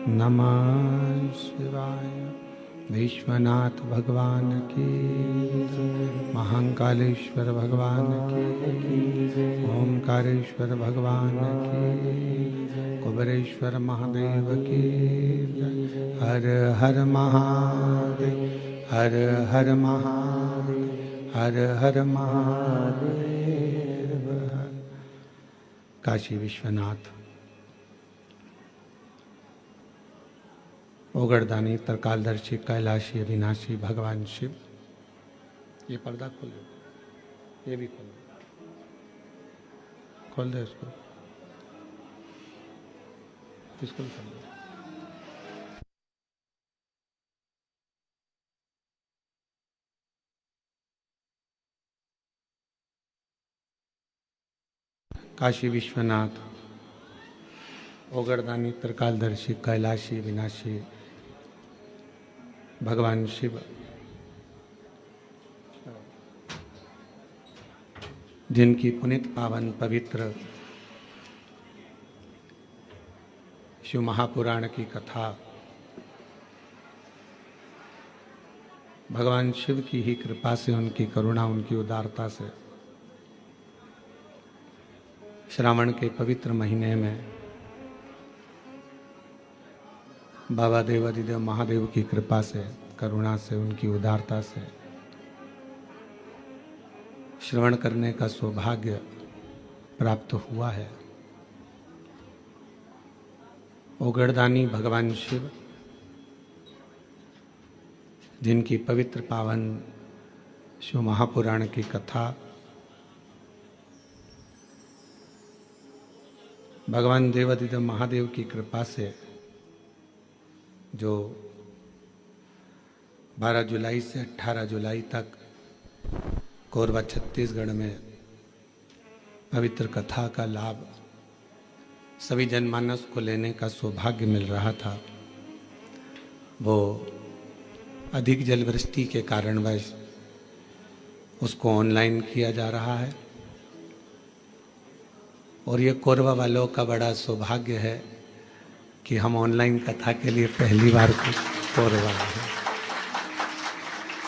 नमः शिवाय। विश्वनाथ भगवान की, महाकालेश्वर भगवान की, ओमकारेश्वर भगवान की, कुबेरेश्वर महादेव की। हर हर महादेव, हर हर महादेव, हर हर महादेव। काशी विश्वनाथ, ओगरदानी, तरकालदर्शी, कैलाशी, अविनाशी भगवान शिव। ये पर्दा खोल दो, ये भी खोल दो, खोल दो इसको, इसको भी खोल दो। काशी विश्वनाथ, ओगरदानी, तरकालदर्शी, कैलाशी, अविनाशी भगवान शिव, जिनकी पुनित पावन पवित्र शिव महापुराण की कथा भगवान शिव की ही कृपा से, उनकी करुणा, उनकी उदारता से श्रावण के पवित्र महीने में बाबा देवादिदेव महादेव की कृपा से, करुणा से, उनकी उदारता से श्रवण करने का सौभाग्य प्राप्त हुआ है। ओगरदानी भगवान शिव, जिनकी पवित्र पावन शिव महापुराण की कथा भगवान देवादिदेव महादेव की कृपा से जो 12 जुलाई से 18 जुलाई तक कोरबा छत्तीसगढ़ में पवित्र कथा का लाभ सभी जनमानस को लेने का सौभाग्य मिल रहा था, वो अधिक जलवृष्टि के कारणवश उसको ऑनलाइन किया जा रहा है। और ये कोरबा वालों का बड़ा सौभाग्य है कि हम ऑनलाइन कथा के लिए पहली बार कोरबा हैं।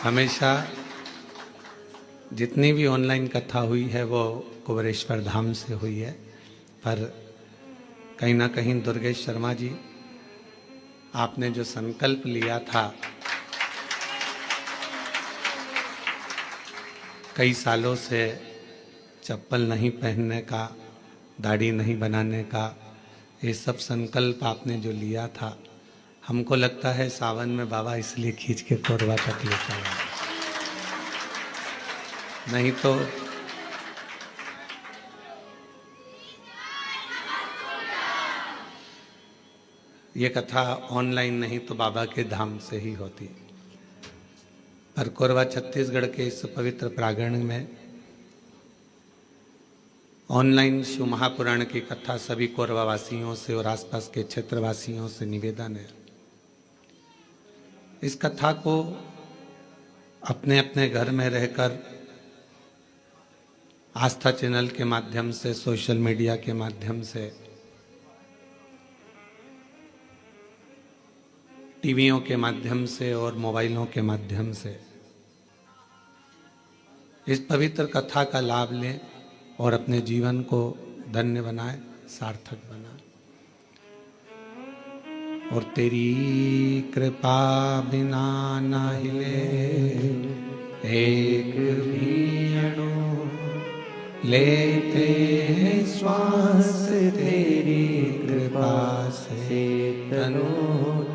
हमेशा जितनी भी ऑनलाइन कथा हुई है वो कुबेरेश्वर धाम से हुई है, पर कहीं ना कहीं दुर्गेश शर्मा जी, आपने जो संकल्प लिया था कई सालों से चप्पल नहीं पहनने का, दाढ़ी नहीं बनाने का, ये सब संकल्प आपने जो लिया था, हमको लगता है सावन में बाबा इसलिए खींच के कोरबा तक लेकर आए, नहीं तो ये कथा ऑनलाइन नहीं तो बाबा के धाम से ही होती। पर कोरबा छत्तीसगढ़ के इस पवित्र प्रांगण में ऑनलाइन शिव महापुराण की कथा सभी कोरबा वासियों से और आसपास के क्षेत्रवासियों से निवेदन है, इस कथा को अपने अपने घर में रहकर आस्था चैनल के माध्यम से, सोशल मीडिया के माध्यम से, टीवियों के माध्यम से और मोबाइलों के माध्यम से इस पवित्र कथा का लाभ लें और अपने जीवन को धन्य बनाए, सार्थक बनाए। और तेरी कृपा बिना न हिले एक भी अणु, लेते हैं श्वास तेरी कृपा से तनो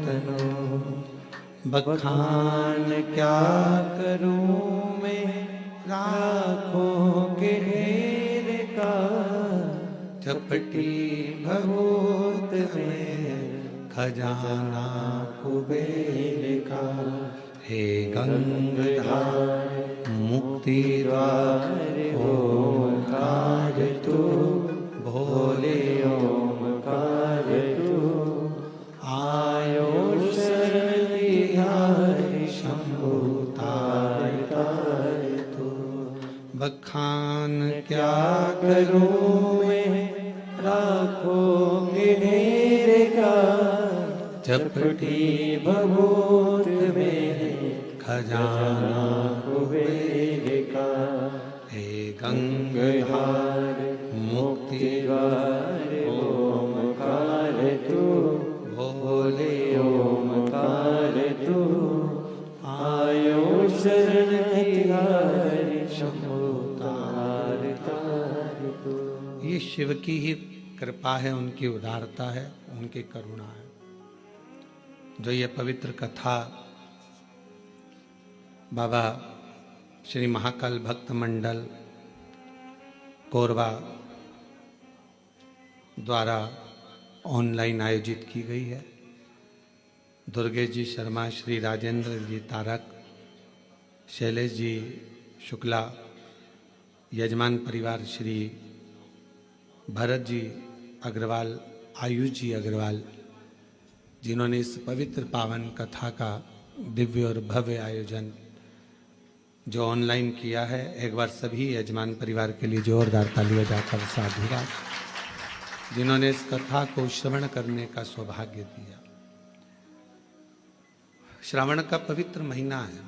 तनो। बखान क्या करूं मैं राखों के ढेर का, चपटी भगोत में खजाना कुबेर का। हे गंगाधर मुक्ति द्वार ओंकार तू, भोले ओंकार तू। आयो शरण तिहारी शंभु तार तार तू। बखान क्या करूं मैं राखों के ढेर का, चपटी भभूत में खजाना कुबेर का, हे गंगाधार मुक्ति द्वार ओमकार तू, बोले ओमकार तू, आयो शरण तिहारी शंभो तार तार तू। ये शिव की ही कृपा है, उनकी उदारता है, उनकी करुणा है। जो ये पवित्र कथा बाबा श्री महाकाल भक्त मंडल कोरबा द्वारा ऑनलाइन आयोजित की गई है। दुर्गेश जी शर्मा, श्री राजेंद्र जी तारक, शैलेश जी शुक्ला, यजमान परिवार श्री भरत जी अग्रवाल, आयुष जी अग्रवाल, जिन्होंने इस पवित्र पावन कथा का दिव्य और भव्य आयोजन जो ऑनलाइन किया है। एक बार सभी यजमान परिवार के लिए जोरदार ताली बजाकर साधुवाद, जिन्होंने इस कथा को श्रवण करने का सौभाग्य दिया। श्रावण का पवित्र महीना है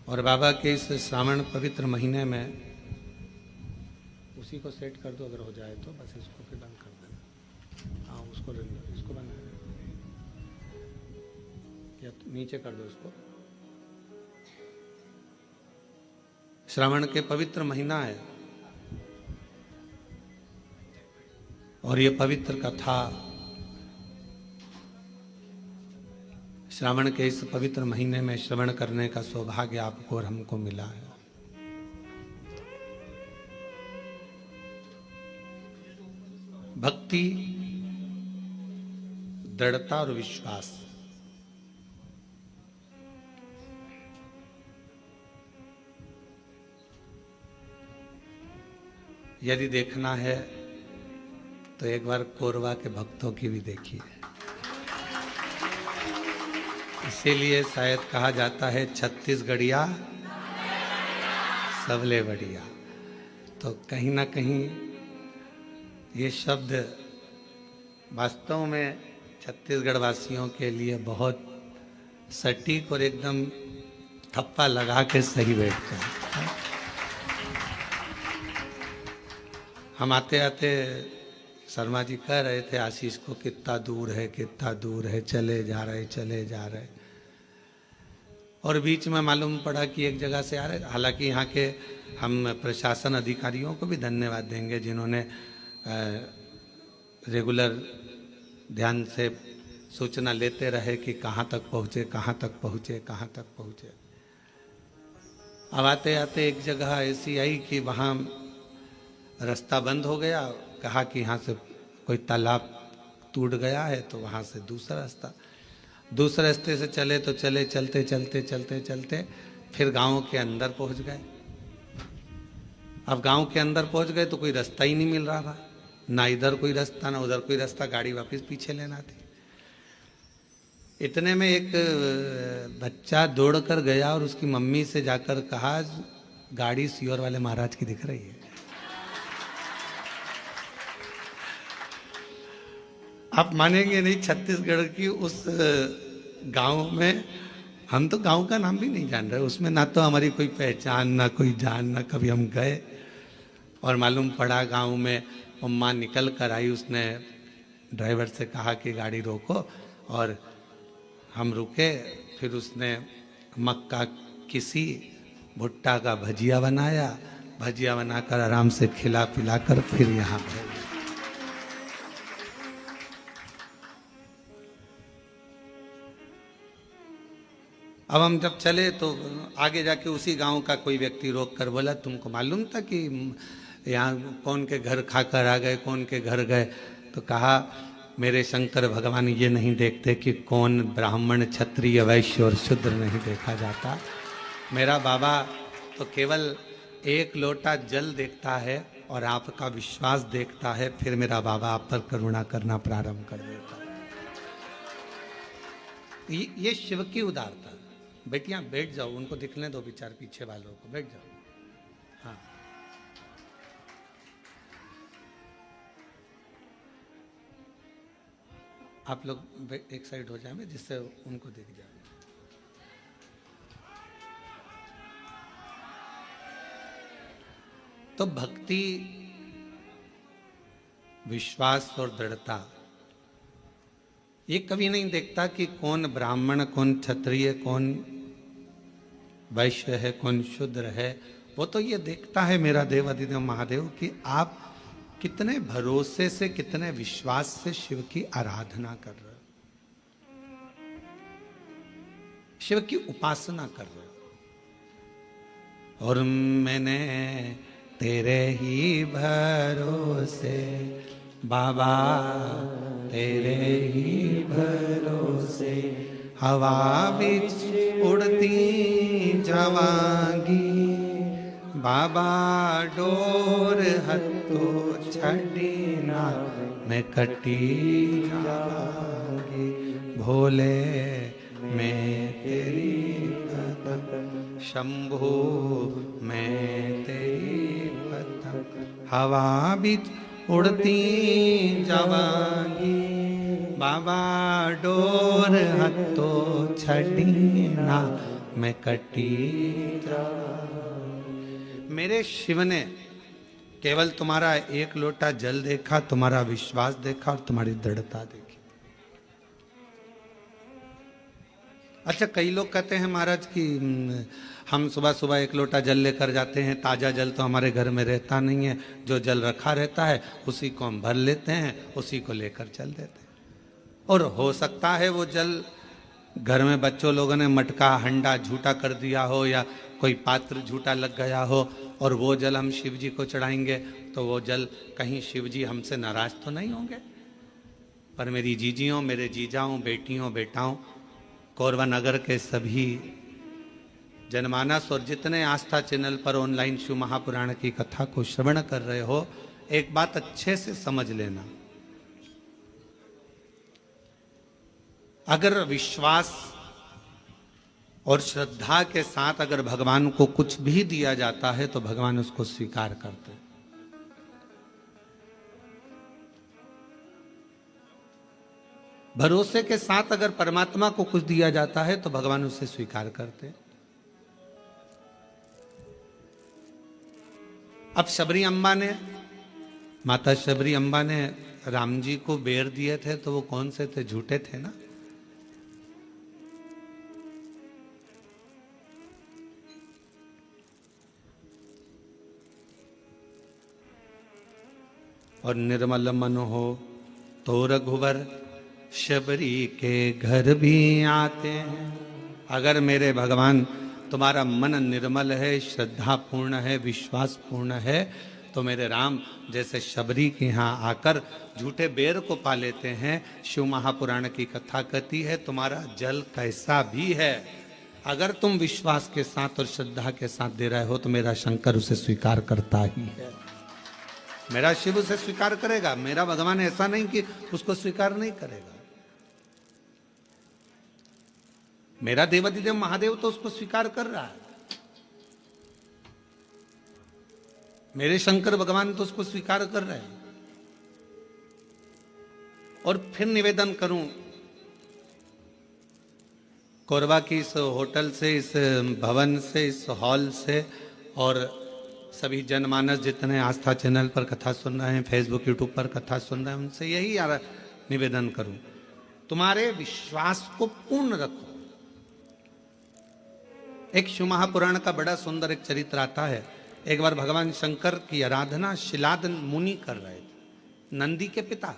और बाबा के इस श्रावण पवित्र महीने में, उसी को सेट कर दो अगर हो जाए तो, बस इसको फिर बंद कर देना। हाँ उसको बंद कर, या नीचे कर दो इसको। श्रावण के पवित्र महीना है और ये पवित्र कथा श्रावण के इस पवित्र महीने में श्रवण करने का सौभाग्य आपको और हमको मिला है। भक्ति, दृढ़ता और विश्वास, यदि देखना है तो एक बार कोरबा के भक्तों की भी देखिए। इसीलिए शायद कहा जाता है छत्तीसगढ़िया सबले बढ़िया। तो कहीं ना कहीं ये शब्द वास्तव में छत्तीसगढ़ वासियों के लिए बहुत सटीक और एकदम थप्पा लगा के सही बैठता है। हम आते आते शर्मा जी कह रहे थे आशीष को, कितना दूर है, कितना दूर है, चले जा रहे चले जा रहे। और बीच में मालूम पड़ा कि एक जगह से आ रहे। हालांकि यहाँ के हम प्रशासन अधिकारियों को भी धन्यवाद देंगे, जिन्होंने रेगुलर ध्यान से सूचना लेते रहे कि कहाँ तक पहुँचे, कहाँ तक पहुँचे, कहाँ तक पहुँचे। अब आते आते एक जगह ऐसी आई कि वहाँ रास्ता बंद हो गया। कहा कि यहाँ से कोई तालाब टूट गया है, तो वहाँ से दूसरा रास्ते से चले तो चले, चलते चलते चलते चलते फिर गांव के अंदर पहुँच गए। अब गांव के अंदर पहुँच गए तो कोई रास्ता ही नहीं मिल रहा था, ना इधर कोई रास्ता ना उधर कोई रास्ता, गाड़ी वापस पीछे लेना थी। इतने में एक बच्चा दौड़ कर गया और उसकी मम्मी से जाकर कहा, गाड़ी सियोर वाले महाराज की दिख रही है। आप मानेंगे नहीं, छत्तीसगढ़ की उस गांव में, हम तो गांव का नाम भी नहीं जान रहे, उसमें ना तो हमारी कोई पहचान, ना कोई जान, ना कभी हम गए। और मालूम पड़ा गांव में अम्मा निकल कर आई, उसने ड्राइवर से कहा कि गाड़ी रोको, और हम रुके। फिर उसने मक्का किसी भुट्टा का भजिया बनाया, भजिया बनाकर आराम से खिला पिला कर फिर यहाँ गए। अब हम जब चले तो आगे जाके उसी गांव का कोई व्यक्ति रोक कर बोला, तुमको मालूम था कि यहाँ कौन के घर खाकर आ गए, कौन के घर गए? तो कहा, मेरे शंकर भगवान ये नहीं देखते कि कौन ब्राह्मण, क्षत्रिय, वैश्य और शूद्र नहीं देखा जाता। मेरा बाबा तो केवल एक लोटा जल देखता है और आपका विश्वास देखता है, फिर मेरा बाबा आप पर करुणा करना प्रारंभ कर देता है। ये शिव की उदारता। बेटियां बैठ जाओ, उनको दिखने दो, विचार पीछे वालों को, बैठ जाओ। हाँ, आप लोग एक साइड हो जाएंगे जिससे उनको दिख जाए। तो भक्ति, विश्वास और दृढ़ता, ये कभी नहीं देखता कि कौन ब्राह्मण, कौन क्षत्रिय, कौन वैश्य है, कौन शूद्र है। वो तो ये देखता है मेरा देव अधिदेव महादेव कि आप कितने भरोसे से, कितने विश्वास से शिव की आराधना कर रहे हो, शिव की उपासना कर रहे हो। और मैंने तेरे ही भरोसे बाबा, तेरे ही भरोसे हवा बिच उड़ती जावांगी बाबा, डोर हथो छड़ी ना मैं कटी जावांगी। भोले मैं तेरी पतंग, शंभो मैं तेरी पतंग, हवा बिच उड़ती जावांगी बाबा, डोर हथो छड़ी ना मैं कटी जावांगी। मेरे शिव ने केवल तुम्हारा एक लोटा जल देखा, तुम्हारा विश्वास देखा और तुम्हारी दृढ़ता देखी। अच्छा, कई लोग कहते हैं महाराज कि हम सुबह सुबह एक लोटा जल लेकर जाते हैं, ताज़ा जल तो हमारे घर में रहता नहीं है, जो जल रखा रहता है उसी को हम भर लेते हैं, उसी को लेकर चल देते हैं। और हो सकता है वो जल घर में बच्चों लोगों ने मटका हंडा झूठा कर दिया हो, या कोई पात्र झूठा लग गया हो, और वो जल हम शिव जी को चढ़ाएंगे तो वो जल कहीं शिव जी हमसे नाराज तो नहीं होंगे। पर मेरी जीजियों, मेरे जीजाओं, बेटियों, बेटाओं, कोरबा नगर के सभी जनमानस और जितने आस्था चैनल पर ऑनलाइन शिव महापुराण की कथा को श्रवण कर रहे हो, एक बात अच्छे से समझ लेना। अगर विश्वास और श्रद्धा के साथ अगर भगवान को कुछ भी दिया जाता है तो भगवान उसको स्वीकार करते हैं। भरोसे के साथ अगर परमात्मा को कुछ दिया जाता है तो भगवान उसे स्वीकार करते हैं। अब शबरी अम्बा ने, माता शबरी अम्बा ने राम जी को बेर दिए थे तो वो कौन से थे? झूठे थे ना। और निर्मल मन हो तो रघुवर शबरी के घर भी आते हैं। अगर मेरे भगवान तुम्हारा मन निर्मल है, श्रद्धा पूर्ण है, विश्वास पूर्ण है, तो मेरे राम जैसे शबरी के यहाँ आकर झूठे बेर को पा लेते हैं। शिव महापुराण की कथा कहती है तुम्हारा जल कैसा भी है, अगर तुम विश्वास के साथ और श्रद्धा के साथ दे रहे हो तो मेरा शंकर उसे स्वीकार करता ही है। मेरा शिव उसे स्वीकार करेगा। मेरा भगवान ऐसा नहीं कि उसको स्वीकार नहीं करेगा। मेरा देवाधिदेव महादेव तो उसको स्वीकार कर रहा है। मेरे शंकर भगवान तो उसको स्वीकार कर रहे हैं। और फिर निवेदन करूं, कोरबा की इस होटल से, इस भवन से, इस हॉल से, और सभी जनमानस जितने आस्था चैनल पर कथा सुन रहे हैं, फेसबुक यूट्यूब पर कथा सुन रहे हैं, उनसे यही निवेदन करूं, तुम्हारे विश्वास को पूर्ण रखो। एक शिव महापुराण का बड़ा सुंदर एक चरित्र आता है। एक बार भगवान शंकर की आराधना शिलाद मुनि कर रहे थे, नंदी के पिता।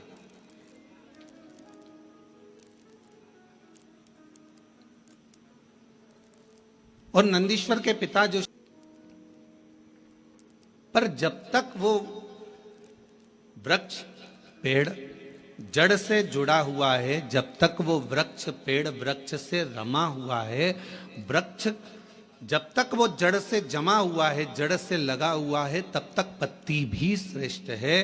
और नंदीश्वर के पिता जो, पर जब तक वो वृक्ष पेड़ जड़ से जुड़ा हुआ है, जब तक वो वृक्ष पेड़ वृक्ष से रमा हुआ है, वृक्ष जब तक वो जड़ से जमा हुआ है, जड़ से लगा हुआ है, तब तक पत्ती भी श्रेष्ठ है।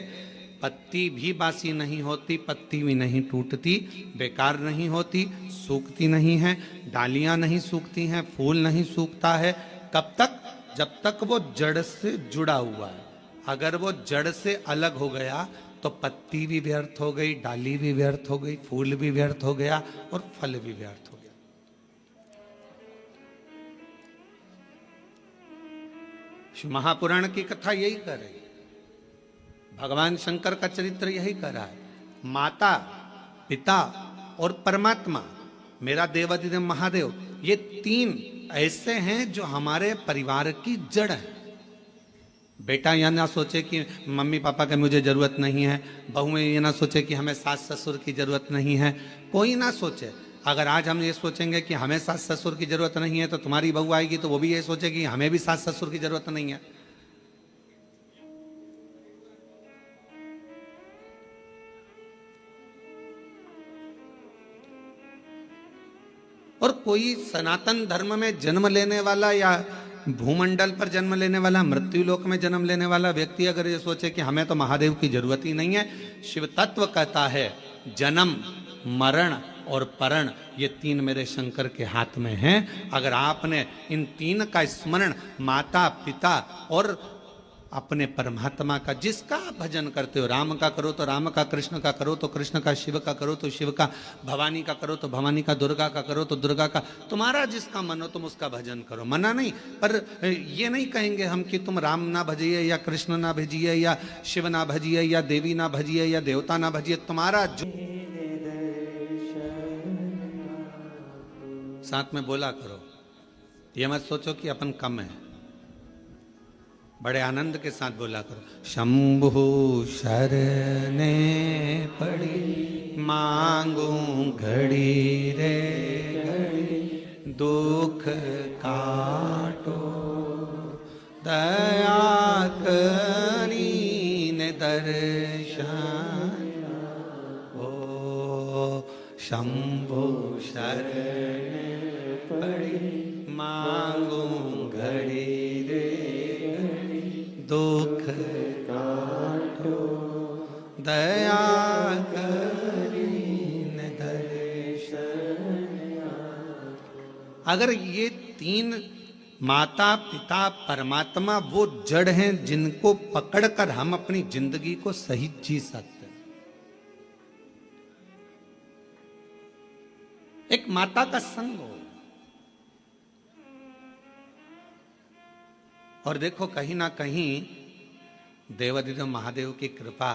पत्ती भी बासी नहीं होती, पत्ती भी नहीं टूटती, बेकार नहीं होती, सूखती नहीं है, डालियां नहीं सूखती हैं, फूल नहीं सूखता है। कब तक? जब तक वो जड़ से जुड़ा हुआ है। अगर वो जड़ से अलग हो गया तो पत्ती भी व्यर्थ हो गई, डाली भी व्यर्थ हो गई, फूल भी व्यर्थ हो गया और फल भी व्यर्थ हो गया। महापुराण की कथा यही कर रही है, भगवान शंकर का चरित्र यही कर रहा है। माता, पिता और परमात्मा, मेरा देवाधिदेव महादेव, ये तीन ऐसे हैं जो हमारे परिवार की जड़ है। बेटा यह ना सोचे कि मम्मी पापा की मुझे जरूरत नहीं है, बहुएं ये ना सोचे कि हमें सास ससुर की जरूरत नहीं है, कोई ना सोचे। अगर आज हम ये सोचेंगे कि हमें सास ससुर की जरूरत नहीं है, तो तुम्हारी बहू आएगी तो वो भी ये सोचेगी हमें भी सास ससुर की जरूरत नहीं है। और कोई सनातन धर्म में जन्म लेने वाला या भूमंडल पर जन्म लेने वाला, मृत्यु लोक में जन्म लेने वाला व्यक्ति अगर ये सोचे कि हमें तो महादेव की जरूरत ही नहीं है, शिव तत्व कहता है जन्म, मरण और परण, ये तीन मेरे शंकर के हाथ में हैं। अगर आपने इन तीन का स्मरण माता, पिता और अपने परमात्मा का, जिसका आप भजन करते हो, राम का करो तो राम का, कृष्ण का करो तो कृष्ण का, शिव का करो तो शिव का, भवानी का करो तो भवानी का, दुर्गा का करो तो दुर्गा का, तुम्हारा जिसका मन हो तुम उसका भजन करो, मना नहीं। पर ये नहीं कहेंगे हम कि तुम राम ना भजिए या कृष्ण ना भजिए या शिव ना भजिए या देवी ना भजिए या देवता ना भजिए, तुम्हारा जो साथ में बोला करो। ये मत सोचो कि अपन कम है, बड़े आनंद के साथ बोला करो। शंभु शरणे पड़ी मांगू घड़ी रे घड़ी, दुख काटो दया करी ने दर्शन ओ। शंभु शरणे पड़ी मांगू घड़ी रे, दुख काटो दया करीन दर्शन। अगर ये तीन माता, पिता, परमात्मा वो जड़ हैं जिनको पकड़कर हम अपनी जिंदगी को सही जी सकते हैं। एक माता का संग हो, और देखो कहीं ना कहीं देवाधिदेव महादेव की कृपा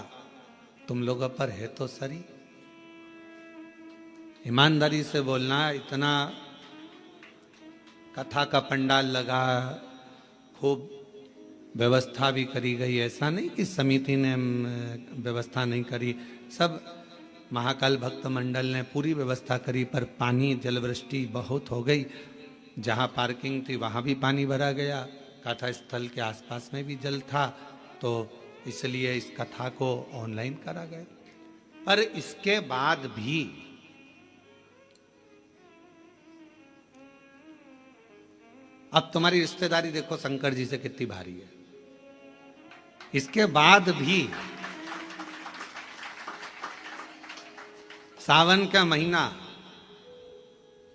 तुम लोगों पर है तो सरी। ईमानदारी से बोलना, इतना कथा का पंडाल लगा, खूब व्यवस्था भी करी गई, ऐसा नहीं कि समिति ने व्यवस्था नहीं करी, सब महाकाल भक्त मंडल ने पूरी व्यवस्था करी। पर पानी, जलवृष्टि बहुत हो गई, जहाँ पार्किंग थी वहाँ भी पानी भरा गया, कथा स्थल के आसपास में भी जल था, तो इसलिए इस कथा को ऑनलाइन करा गया। पर इसके बाद भी अब तुम्हारी रिश्तेदारी देखो शंकर जी से कितनी भारी है। इसके बाद भी सावन का महीना,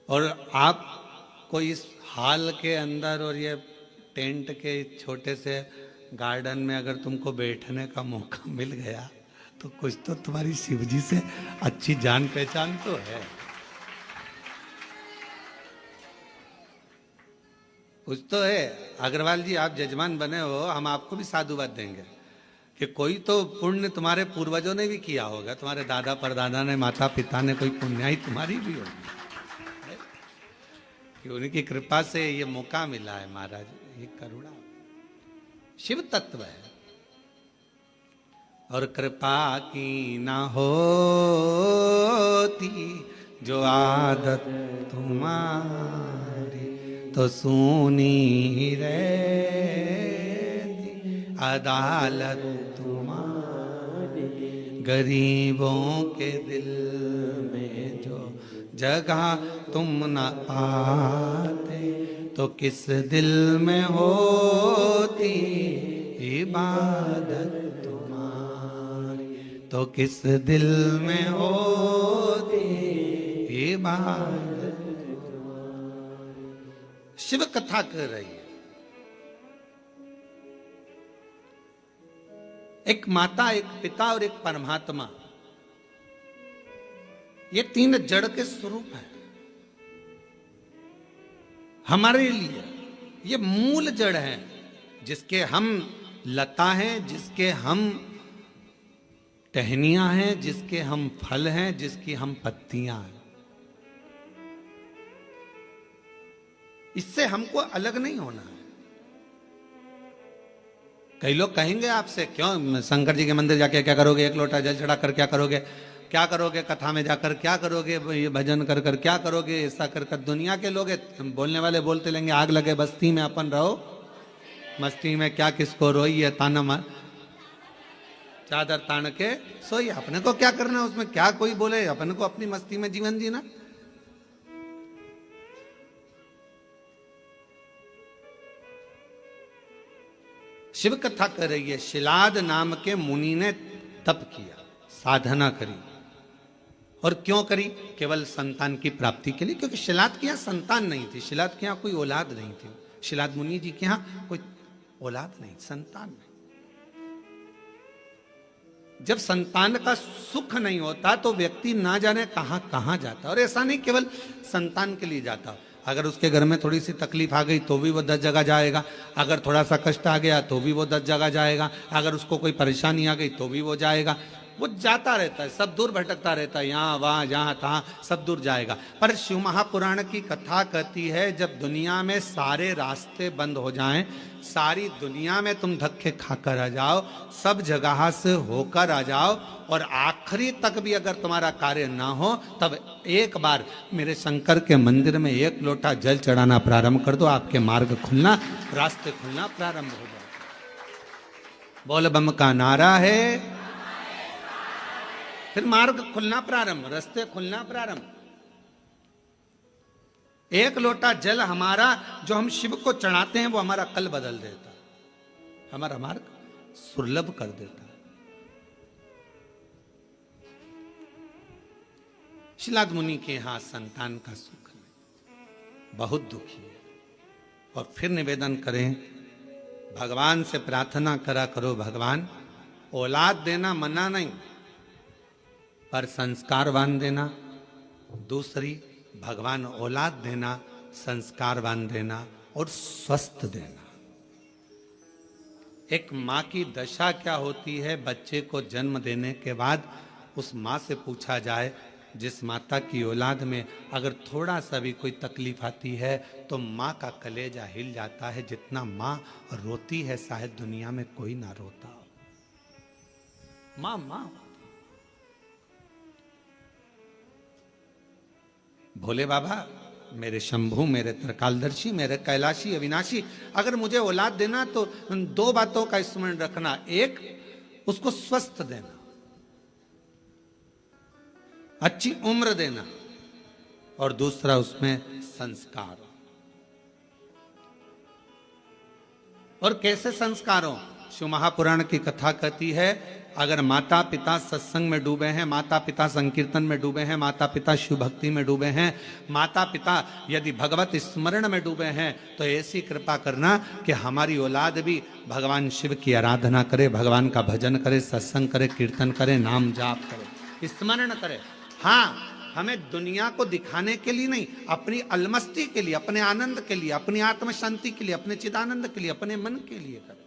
और आपको इस हाल के अंदर और ये टेंट के छोटे से गार्डन में अगर तुमको बैठने का मौका मिल गया, तो कुछ तो तुम्हारी शिवजी से अच्छी जान पहचान तो है, कुछ तो है। अग्रवाल जी, आप जजमान बने हो, हम आपको भी साधुवाद देंगे कि कोई तो पुण्य तुम्हारे पूर्वजों ने भी किया होगा, तुम्हारे दादा परदादा ने, माता पिता ने, कोई पुण्याई तुम्हारी भी होगी कि उनकी कृपा से ये मौका मिला है। महाराज, ये करुणा शिव तत्व है। और कृपा की ना होती जो आदत तुम्हारी, तो सुनी रहती अदालत तुम्हारी। गरीबों के दिल में जो जगह तुम न पाते, तो किस दिल में होती इबादत तुम्हारी, तो किस दिल में होती इबादत तुम्हारी। शिव कथा कर रही है। एक माता, एक पिता और एक परमात्मा, ये तीन जड़ के स्वरूप हैं हमारे लिए। ये मूल जड़ है जिसके हम लता हैं, जिसके हम टहनियां हैं, जिसके हम फल हैं, जिसकी हम पत्तियां हैं। इससे हमको अलग नहीं होना है। कई लोग कहेंगे आपसे, क्यों शंकर जी के मंदिर जाके क्या करोगे, एक लोटा जल चढ़ाकर क्या करोगे, क्या करोगे कथा में जाकर, क्या करोगे ये भजन कर कर, क्या करोगे ऐसा कर कर। दुनिया के लोग बोलने वाले बोलते लेंगे, आग लगे बस्ती में अपन रहो मस्ती में, क्या किसको रोई है ताना मार, चादर तान के सोई। अपने को क्या करना है उसमें, क्या कोई बोले, अपने को अपनी मस्ती में जीवन जीना। शिव कथा कर रही है, शिलाद नाम के मुनि ने तप किया, साधना करी। और क्यों करी? केवल संतान की प्राप्ति के लिए, क्योंकि शिलाद के यहां संतान नहीं थी, शिलाद के यहां कोई औलाद नहीं थी, शिलाद मुनि जी के यहां कोई औलाद नहीं, संतान नहीं। जब संतान का सुख नहीं होता तो व्यक्ति ना जाने कहां कहां जाता। और ऐसा नहीं केवल संतान के लिए जाता, अगर उसके घर में थोड़ी सी तकलीफ आ गई तो भी वो 10 जगह जाएगा, अगर थोड़ा सा कष्ट आ गया तो भी वो 10 जगह जाएगा, अगर उसको कोई परेशानी आ गई तो भी वो जाएगा। वो जाता रहता है, सब दूर भटकता रहता है, यहाँ वहाँ जहाँ तहाँ सब दूर जाएगा। पर शिव महापुराण की कथा कहती है, जब दुनिया में सारे रास्ते बंद हो जाएं, सारी दुनिया में तुम धक्के खाकर आ जाओ, सब जगह से होकर आ जाओ, और आखिरी तक भी अगर तुम्हारा कार्य ना हो, तब एक बार मेरे शंकर के मंदिर में एक लोटा जल चढ़ाना प्रारंभ कर दो, आपके मार्ग खुलना, रास्ते खुलना प्रारंभ हो जाए। बोल बम का नारा है, फिर मार्ग खुलना प्रारंभ, रास्ते खुलना प्रारंभ। एक लोटा जल हमारा जो हम शिव को चढ़ाते हैं, वो हमारा कल बदल देता है, हमारा मार्ग सुलभ कर देता है। शिलाद मुनि के यहां संतान का सुख नहीं, बहुत दुखी है। और फिर निवेदन करें, भगवान से प्रार्थना करा करो, भगवान औलाद देना मना नहीं, पर संस्कारवान देना। दूसरी, भगवान औलाद देना, संस्कारवान देना और स्वस्थ देना। एक माँ की दशा क्या होती है, बच्चे को जन्म देने के बाद उस माँ से पूछा जाए, जिस माता की औलाद में अगर थोड़ा सा भी कोई तकलीफ आती है तो माँ का कलेजा हिल जाता है। जितना माँ रोती है शायद दुनिया में कोई ना रोता हो। माँ माँ भोले बाबा, मेरे शंभू, मेरे त्रिकालदर्शी, मेरे कैलाशी अविनाशी, अगर मुझे औलाद देना तो 2 बातों का स्मरण रखना। एक, उसको स्वस्थ देना, अच्छी उम्र देना, और दूसरा उसमें संस्कार। और कैसे संस्कारों? शिव महापुराण की कथा कहती है, अगर माता पिता सत्संग में डूबे हैं, माता पिता संकीर्तन में डूबे हैं, माता पिता शिव भक्ति में डूबे हैं, माता पिता यदि भगवत स्मरण में डूबे हैं, तो ऐसी कृपा करना कि हमारी औलाद भी भगवान शिव की आराधना करे, भगवान का भजन करे, सत्संग करे, कीर्तन करे, नाम जाप करे, स्मरण करे। हाँ, हमें दुनिया को दिखाने के लिए नहीं, अपनी अलमस्ती के लिए, अपने आनंद के लिए, अपनी आत्म शांति के लिए, अपने चिदानंद के लिए, अपने मन के लिए करें।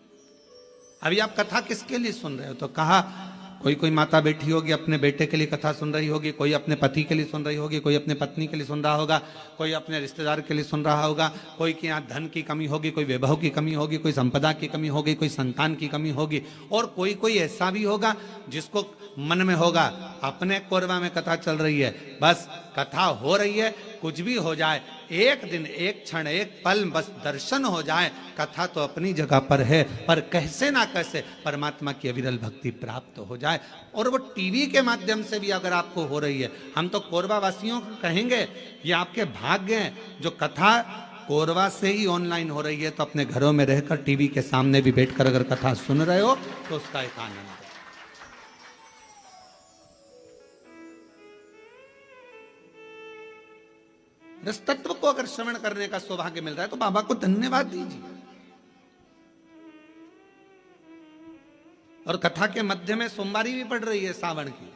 अभी आप कथा किसके लिए सुन रहे हो? तो कहा कोई माता बैठी होगी अपने बेटे के लिए कथा सुन रही होगी, कोई अपने पति के लिए सुन रही होगी, कोई अपने पत्नी के लिए सुन रहा होगा, कोई अपने रिश्तेदार के लिए सुन रहा होगा, कोई के यहाँ धन की कमी होगी, कोई वैभव की कमी होगी, कोई संपदा की कमी होगी, कोई संतान की कमी होगी, और कोई ऐसा भी होगा जिसको मन में होगा अपने कोरबा में कथा चल रही है, बस कथा हो रही है, कुछ भी हो जाए, एक दिन, एक क्षण, एक पल बस दर्शन हो जाए, कथा तो अपनी जगह पर है, पर कैसे ना कैसे परमात्मा की अविरल भक्ति प्राप्त हो जाए। और वो टीवी के माध्यम से भी अगर आपको हो रही है, हम तो कोरबा वासियों को कहेंगे, ये आपके भाग्य हैं जो कथा कोरबा से ही ऑनलाइन हो रही है, तो अपने घरों में रहकर टीवी के सामने भी बैठकर अगर कथा सुन रहे हो तो उसका एक आनंद है। इस तत्व को अगर श्रवण करने का सौभाग्य मिल रहा है तो बाबा को धन्यवाद दीजिए। और कथा के मध्य में सोमवारी भी पड़ रही है सावन की।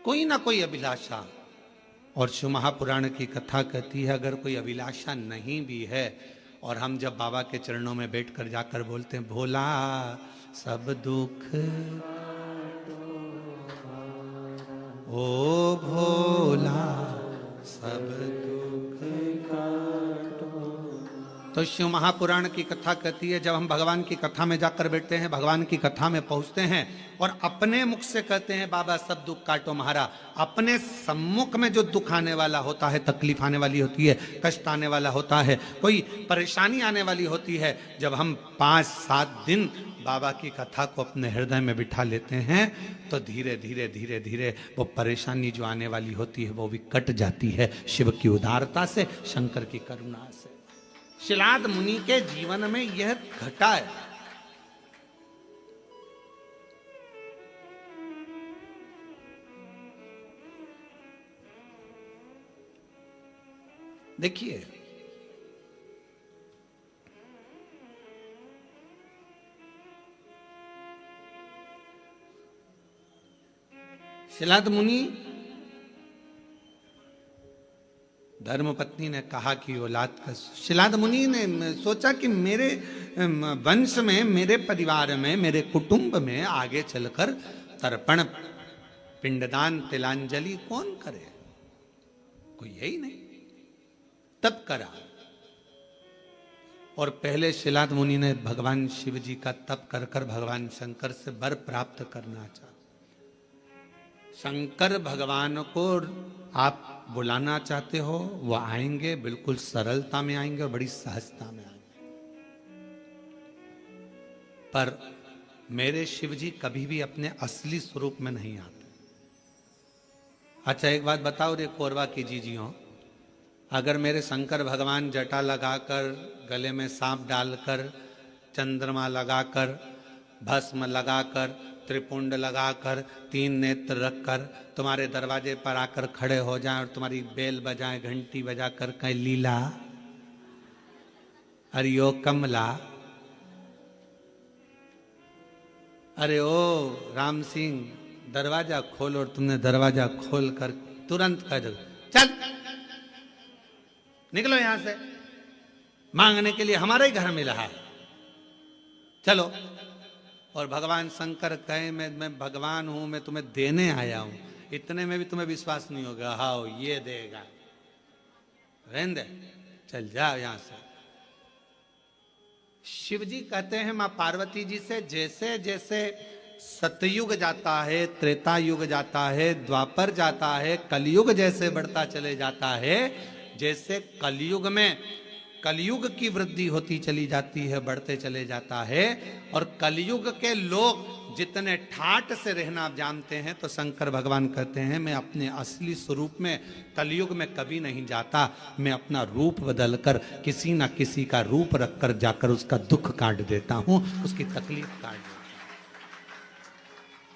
कोई ना कोई अभिलाषा, और शिव महापुराण की कथा कहती है अगर कोई अभिलाषा नहीं भी है, और हम जब बाबा के चरणों में बैठकर जाकर बोलते हैं भोला सब दुख, ओ भोला सब दुख काटो, तो शिव महापुराण की कथा कहती है जब हम भगवान की कथा में जाकर बैठते हैं, भगवान की कथा में पहुंचते हैं और अपने मुख से कहते हैं बाबा सब दुख काटो महारा, अपने सम्मुख में जो दुख आने वाला होता है, तकलीफ आने वाली होती है, कष्ट आने वाला होता है, कोई परेशानी आने वाली होती है, जब हम 5-7 दिन बाबा की कथा को अपने हृदय में बिठा लेते हैं तो धीरे धीरे धीरे धीरे वो परेशानी जो आने वाली होती है वो भी कट जाती है, शिव की उदारता से, शंकर की करुणा से। शिलाद मुनि के जीवन में यह घटा है। देखिए शिलाद मुनि, धर्मपत्नी ने कहा कि औलाद का, शिलाद मुनि ने सोचा कि मेरे वंश में, मेरे परिवार में, मेरे कुटुंब में आगे चलकर तर्पण, पिंडदान, तिलांजलि कौन करे, कोई यही नहीं। तब करा, और पहले शिलाद मुनि ने भगवान शिव जी का तप कर कर भगवान शंकर से वर प्राप्त करना चाहा। शंकर भगवान को आप बुलाना चाहते हो, वो आएंगे, बिल्कुल सरलता में आएंगे और बड़ी सहजता में आएंगे। पर मेरे शिव जी कभी भी अपने असली स्वरूप में नहीं आते। अच्छा एक बात बताओ रे कोरवा की जीजियों, अगर मेरे शंकर भगवान जटा लगाकर, गले में सांप डालकर, चंद्रमा लगाकर, भस्म लगाकर, त्रिपुंड लगाकर, 3 नेत्र रखकर तुम्हारे दरवाजे पर आकर खड़े हो जाएं और तुम्हारी बेल बजाएं, घंटी बजाकर कहें लीला, अरे ओ कमला, अरे ओ राम सिंह दरवाजा खोल, और तुमने दरवाजा खोल कर तुरंत कह दो चल निकलो यहां से, मांगने के लिए हमारे ही घर में रहा है, चलो। और भगवान शंकर कहे मैं भगवान हूं, मैं तुम्हें देने आया हूं, इतने में भी तुम्हें विश्वास नहीं होगा, हाँ ये देगा, रहने दे, चल जाओ यहां से। शिव जी कहते हैं मां पार्वती जी से, जैसे जैसे सतयुग जाता है, त्रेता युग जाता है, द्वापर जाता है, कलयुग जैसे बढ़ता चले जाता है, जैसे कलयुग में कलयुग की वृद्धि होती चली जाती है, बढ़ते चले जाता है, और कलयुग के लोग जितने ठाट से रहना आप जानते हैं, तो शंकर भगवान कहते हैं मैं अपने असली स्वरूप में कलयुग में कभी नहीं जाता, मैं अपना रूप बदलकर किसी ना किसी का रूप रखकर जाकर उसका दुख काट देता हूं, उसकी तकलीफ काट देता हूं।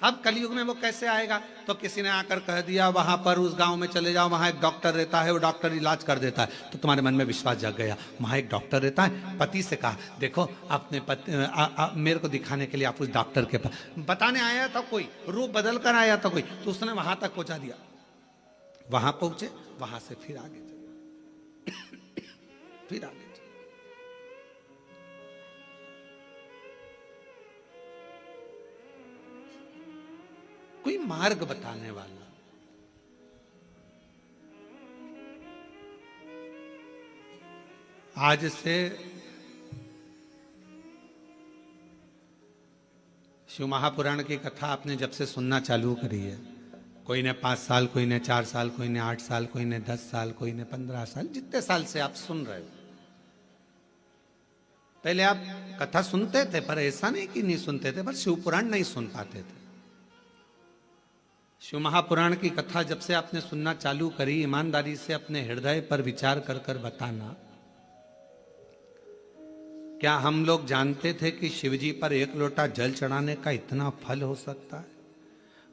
अब कलयुग में वो कैसे आएगा, तो किसी ने आकर कह दिया वहां पर उस गांव में चले जाओ, वहां एक डॉक्टर रहता है, वो डॉक्टर इलाज कर देता है, तो तुम्हारे मन में विश्वास जग गया, वहां एक डॉक्टर रहता है। पति से कहा देखो अपने पति मेरे को दिखाने के लिए आप उस डॉक्टर के पास, बताने आया था कोई, रूप बदल कर आया था कोई, तो उसने वहां तक पहुंचा दिया, वहां पहुंचे, वहां से फिर आगे चले फिर आगे। कोई मार्ग बताने वाला, आज से शिव महापुराण की कथा आपने जब से सुनना चालू करी है, कोई ने 5 साल, कोई ने 4 साल, कोई ने 8 साल, कोई ने 10 साल, कोई ने 15 साल, जितने साल से आप सुन रहे हो, पहले आप कथा सुनते थे, पर ऐसा नहीं कि नहीं सुनते थे, पर शिव पुराण नहीं सुन पाते थे। शिव महापुराण की कथा जब से आपने सुनना चालू करी, ईमानदारी से अपने हृदय पर विचार कर कर बताना, क्या हम लोग जानते थे कि शिवजी पर 1 लोटा जल चढ़ाने का इतना फल हो सकता है?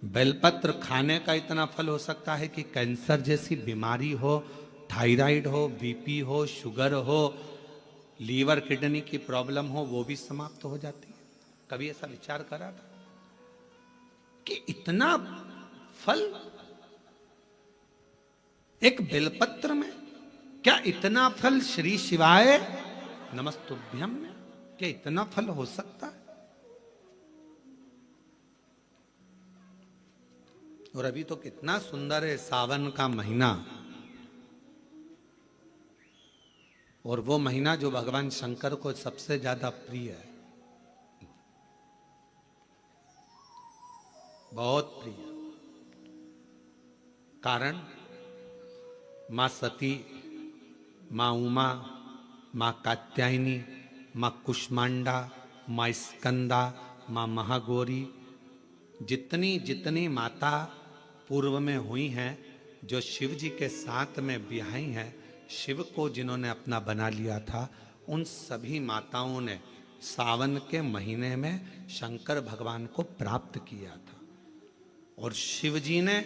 बेलपत्र खाने का इतना फल हो सकता है कि कैंसर जैसी बीमारी हो, थायराइड हो, बीपी हो, शुगर हो, लीवर किडनी की प्रॉब्लम हो, वो भी समाप्त हो जाती है। कभी ऐसा विचार करा था कि इतना फल एक बेलपत्र में? क्या इतना फल श्री शिवाय नमस्तुभ्यम में, क्या इतना फल हो सकता है? और अभी तो कितना सुंदर है सावन का महीना, और वो महीना जो भगवान शंकर को सबसे ज्यादा प्रिय है, बहुत प्रिय। कारण मां सती, मां उमा, मां कात्यायनी, मां कुष्मांडा, मां स्कंदा, मां महागौरी, जितनी जितनी माता पूर्व में हुई हैं, जो शिव जी के साथ में ब्याही हैं, शिव को जिन्होंने अपना बना लिया था, उन सभी माताओं ने सावन के महीने में शंकर भगवान को प्राप्त किया था। और शिव जी ने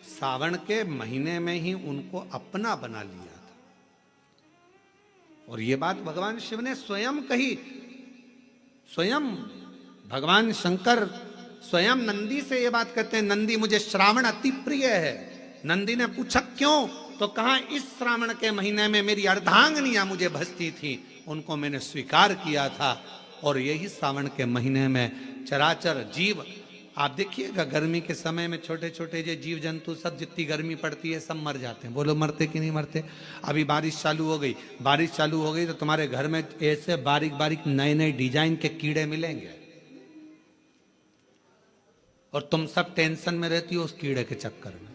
सावन के महीने में ही उनको अपना बना लिया था। और ये बात भगवान शिव ने स्वयं कही। स्वयं भगवान शंकर स्वयं नंदी से ये बात कहते हैं, नंदी मुझे श्रावण अति प्रिय है। नंदी ने पूछा क्यों? तो कहा इस श्रावण के महीने में मेरी अर्धांगिनियां मुझे भजती थी, उनको मैंने स्वीकार किया था। और यही सावन के महीने में चराचर जीव, आप देखिएगा गर्मी के समय में छोटे छोटे जो जीव जंतु सब, जितनी गर्मी पड़ती है सब मर जाते हैं। बोलो मरते कि नहीं मरते? अभी बारिश चालू हो गई, बारिश चालू हो गई तो तुम्हारे घर में ऐसे बारीक बारीक नए नए डिजाइन के कीड़े मिलेंगे, और तुम सब टेंशन में रहती हो उस कीड़े के चक्कर में।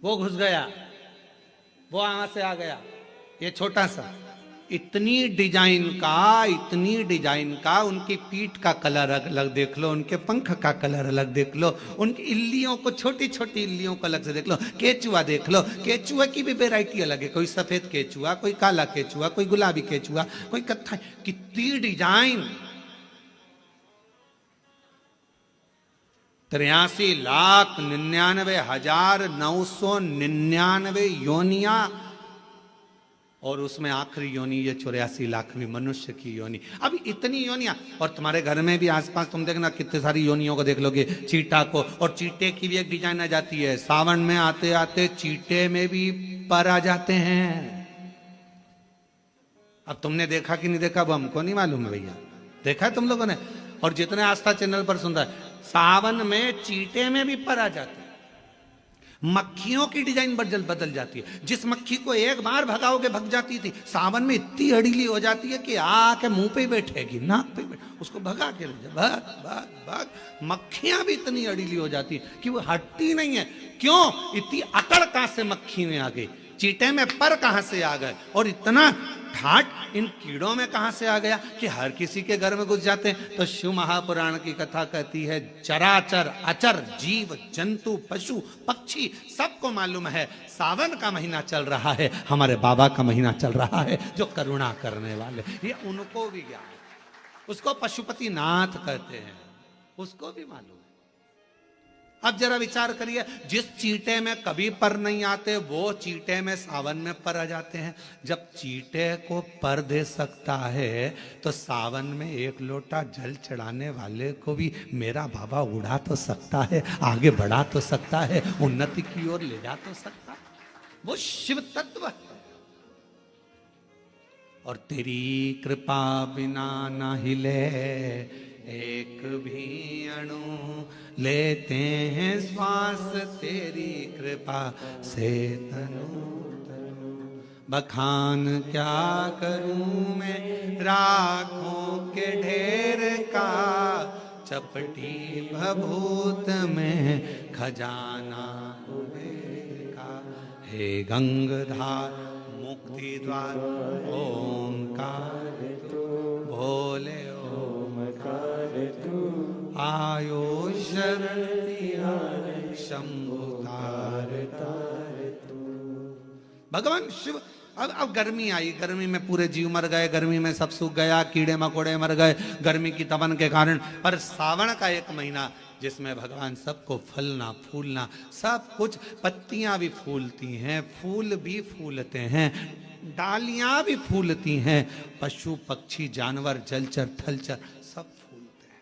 वो घुस गया, वो वहां से आ गया, ये छोटा सा। इतनी डिजाइन का, उनकी पीठ का कलर अलग देख लो, उनके पंख का कलर अलग देख लो, उनकी इल्लियों को, छोटी छोटी इल्लियों को अलग से देख लो। केचुआ देख लो, केचुआ की भी वैरायटी अलग है, कोई सफेद केचुआ, कोई काला केचुआ, कोई गुलाबी केचुआ, कोई कत्था। कितनी डिजाइन! 83,99,999 योनिया, और उसमें आखिरी योनि ये 84,00,000वीं मनुष्य की योनि। अब इतनी योनियां, और तुम्हारे घर में भी आसपास तुम देखना कितने सारी योनियों को देख लोगे, चीटा को। और चीटे की भी एक डिजाइन आ जाती है। सावन में आते आते चीटे में भी पर आ जाते हैं। अब तुमने देखा कि नहीं देखा वो हमको नहीं मालूम है भैया, देखा है तुम लोगों ने? और जितने आस्था चैनल पर सुन रहा है, सावन में चीटे में भी पर आ जाते हैं। मक्खियों की डिजाइन बदल जाती है। जिस मक्खी को एक बार भगाओगे भग जाती थी, सावन में इतनी अड़ीली हो जाती है कि आके मुंह पे बैठेगी, नाक पे उसको भगा के ले जा, भाग भाग भाग। मक्खियां भी इतनी अड़ीली हो जाती है कि वो हटती नहीं है। क्यों? इतनी अकड़ कहां से मक्खी में आ गई, चीटे में पर कहां से आ गए, और इतना ठाट इन कीड़ों में कहां से आ गया कि हर किसी के घर में घुस जाते हैं। तो शिव महापुराण की कथा कहती है, चराचर अचर जीव जंतु पशु पक्षी सबको मालूम है सावन का महीना चल रहा है, हमारे बाबा का महीना चल रहा है, जो करुणा करने वाले। ये उनको भी ज्ञान, उसको पशुपति नाथ कहते हैं, उसको भी मालूम है। अब जरा विचार करिए, जिस चीटे में कभी पर नहीं आते, वो चीटे में सावन में पर आ जाते हैं। जब चीटे को पर दे सकता है तो सावन में एक लोटा जल चढ़ाने वाले को भी मेरा बाबा उड़ा तो सकता है, आगे बढ़ा तो सकता है, उन्नति की ओर ले जा तो सकता है। वो शिव तत्व है। और तेरी कृपा बिना ना हिले एक भी अणु, लेते हैं श्वास तेरी कृपा से तनु तनु। बखान क्या करूं मैं राखों के ढेर का, चपटी भभूत में खजाना कुबेर का। हे गंगाधार मुक्ति द्वार ओंकार तू, भोले आयो शरण शंभु तार तार तू। भगवान शिव अब गर्मी आई, गर्मी में पूरे जीव मर गए, गर्मी में सब सूख गया, कीड़े मकोड़े मर गए गर्मी की तपन के कारण। पर सावन का एक महीना जिसमें भगवान सबको फलना फूलना सब कुछ, पत्तियां भी फूलती हैं, फूल भी फूलते हैं, डालियां भी फूलती हैं, पशु पक्षी जानवर जलचर थलचर सब फूलते हैं।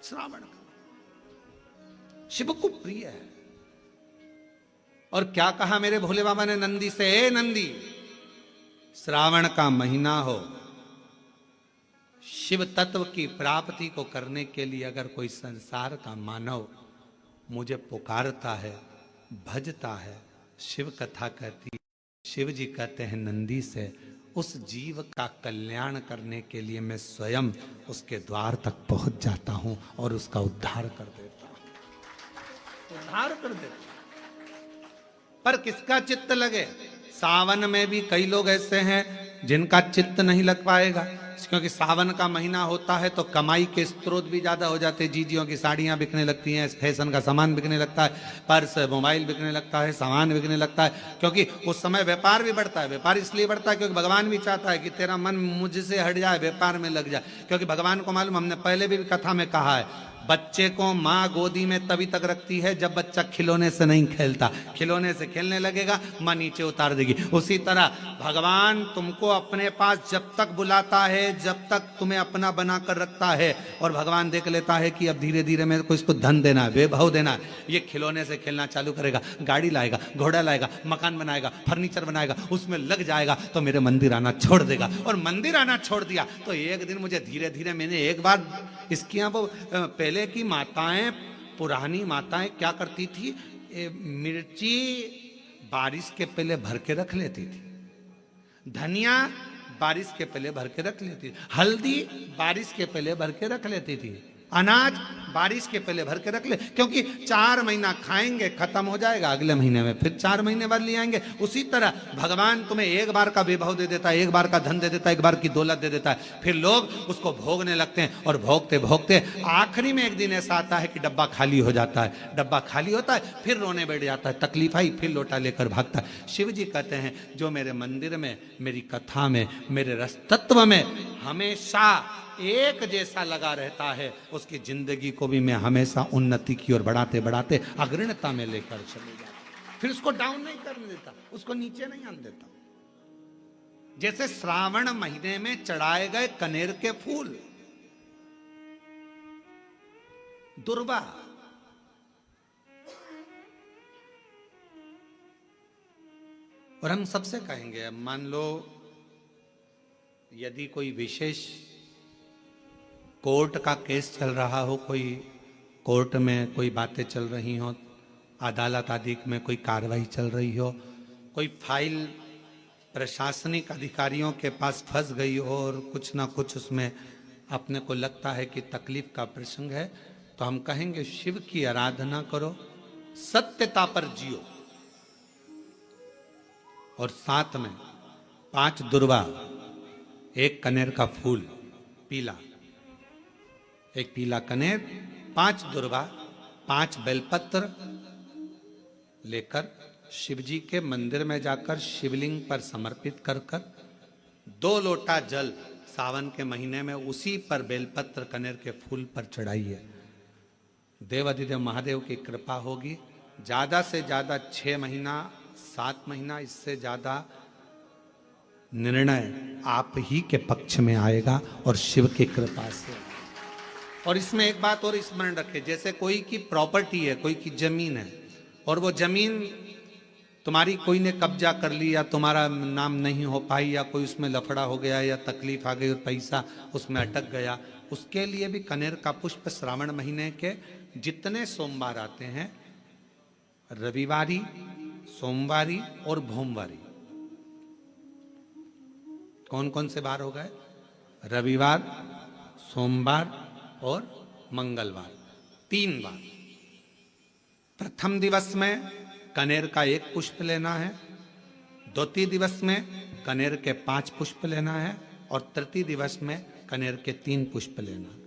श्रावण का शिव को प्रिय है। और क्या कहा मेरे भोले बाबा ने नंदी से, ए नंदी, श्रावण का महीना हो, शिव तत्व की प्राप्ति को करने के लिए अगर कोई संसार का मानव मुझे पुकारता है, भजता है, शिव कथा कहती है, शिव जी कहते हैं नंदी से, उस जीव का कल्याण करने के लिए मैं स्वयं उसके द्वार तक पहुंच जाता हूं और उसका उद्धार कर देता हूं, उद्धार कर देता हूं। पर किसका चित्त लगे? सावन में भी कई लोग ऐसे हैं जिनका चित्त नहीं लग पाएगा, क्योंकि सावन का महीना होता है तो कमाई के स्रोत भी ज्यादा हो जाते हैं। जीजियों की साड़ियां बिकने लगती हैं, फैशन का सामान बिकने लगता है, पर्स मोबाइल बिकने लगता है, सामान बिकने लगता है, क्योंकि उस समय व्यापार भी बढ़ता है। व्यापार इसलिए बढ़ता है क्योंकि भगवान भी चाहता है कि तेरा मन मुझसे हट जाए, व्यापार में लग जाए। क्योंकि भगवान को मालूम, हमने पहले भी कथा में कहा है, बच्चे को माँ गोदी में तभी तक रखती है जब बच्चा खिलौने से नहीं खेलता, खिलौने से खेलने लगेगा माँ नीचे उतार देगी। उसी तरह भगवान तुमको अपने पास जब तक बुलाता है, जब तक तुम्हें अपना बना कर रखता है, और भगवान देख लेता है कि अब धीरे धीरे मेरे को इसको धन देना है, वैभव देना है, ये खिलौने से खेलना चालू करेगा, गाड़ी लाएगा, घोड़ा लाएगा, मकान बनाएगा, फर्नीचर बनाएगा, उसमें लग जाएगा तो मेरे मंदिर आना छोड़ देगा। और मंदिर आना छोड़ दिया तो एक दिन मुझे धीरे धीरे, मैंने एक बार इसकी वो पहले की माताएं, पुरानी माताएं क्या करती थी, मिर्ची बारिश के पहले भर के रख लेती थी, धनिया बारिश के पहले भर के रख लेती थी, हल्दी बारिश के पहले भर के रख लेती थी, अनाज बारिश के पहले भर के रख ले, क्योंकि 4 महीना खाएंगे खत्म हो जाएगा, अगले महीने में फिर 4 महीने बाद ले आएंगे। उसी तरह भगवान तुम्हें एक बार का वैभव दे देता है, एक बार का धन दे देता है, एक बार की दौलत दे देता है, फिर लोग उसको भोगने लगते हैं, और भोगते भोगते आखिरी में एक दिन ऐसा आता है कि डब्बा खाली हो जाता है। डब्बा खाली होता है, फिर रोने बैठ जाता है, तकलीफ आई, फिर लोटा लेकर भागता है। शिव जी कहते हैं जो मेरे मंदिर में, मेरी कथा में, मेरे रस तत्व में हमेशा एक जैसा लगा रहता है, उसकी जिंदगी को भी मैं हमेशा उन्नति की ओर बढ़ाते बढ़ाते अग्रणता में लेकर चले जाता। फिर उसको डाउन नहीं करने देता, उसको नीचे नहीं आने देता। जैसे श्रावण महीने में चढ़ाए गए कनेर के फूल, दुर्वा, और हम सबसे कहेंगे, मान लो यदि कोई विशेष कोर्ट का केस चल रहा हो, कोई कोर्ट में कोई बातें चल रही हो, अदालत आदि में कोई कार्रवाई चल रही हो, कोई फाइल प्रशासनिक अधिकारियों के पास फंस गई हो और कुछ ना कुछ उसमें अपने को लगता है कि तकलीफ का प्रसंग है, तो हम कहेंगे शिव की आराधना करो, सत्यता पर जियो, और साथ में 5 दुर्वा, 1 कनेर का फूल पीला, 1 पीला कनेर, 5 दुर्वा, 5 बेलपत्र लेकर शिव जी के मंदिर में जाकर शिवलिंग पर समर्पित कर 2 लोटा जल सावन के महीने में उसी पर बेलपत्र कनेर के फूल पर चढ़ाइए। देवाधिदेव महादेव की कृपा होगी। ज्यादा से ज्यादा 6 महीना 7 महीना, इससे ज्यादा निर्णय आप ही के पक्ष में आएगा और शिव की कृपा से। और इसमें एक बात और स्मरण रखें, जैसे कोई की प्रॉपर्टी है, कोई की जमीन है, और वो जमीन तुम्हारी कोई ने कब्जा कर ली, या तुम्हारा नाम नहीं हो पाई, या कोई उसमें लफड़ा हो गया, या तकलीफ आ गई और पैसा उसमें अटक गया, उसके लिए भी कनेर का पुष्प श्रावण महीने के जितने सोमवार आते हैं, रविवारी, सोमवारी और भोमवारी, कौन कौन से बार हो गए? रविवार, सोमवार और मंगलवार, 3 बार। प्रथम दिवस में कनेर का 1 पुष्प लेना है, द्वितीय दिवस में कनेर के 5 पुष्प लेना है, और तृतीय दिवस में कनेर के 3 पुष्प लेना है।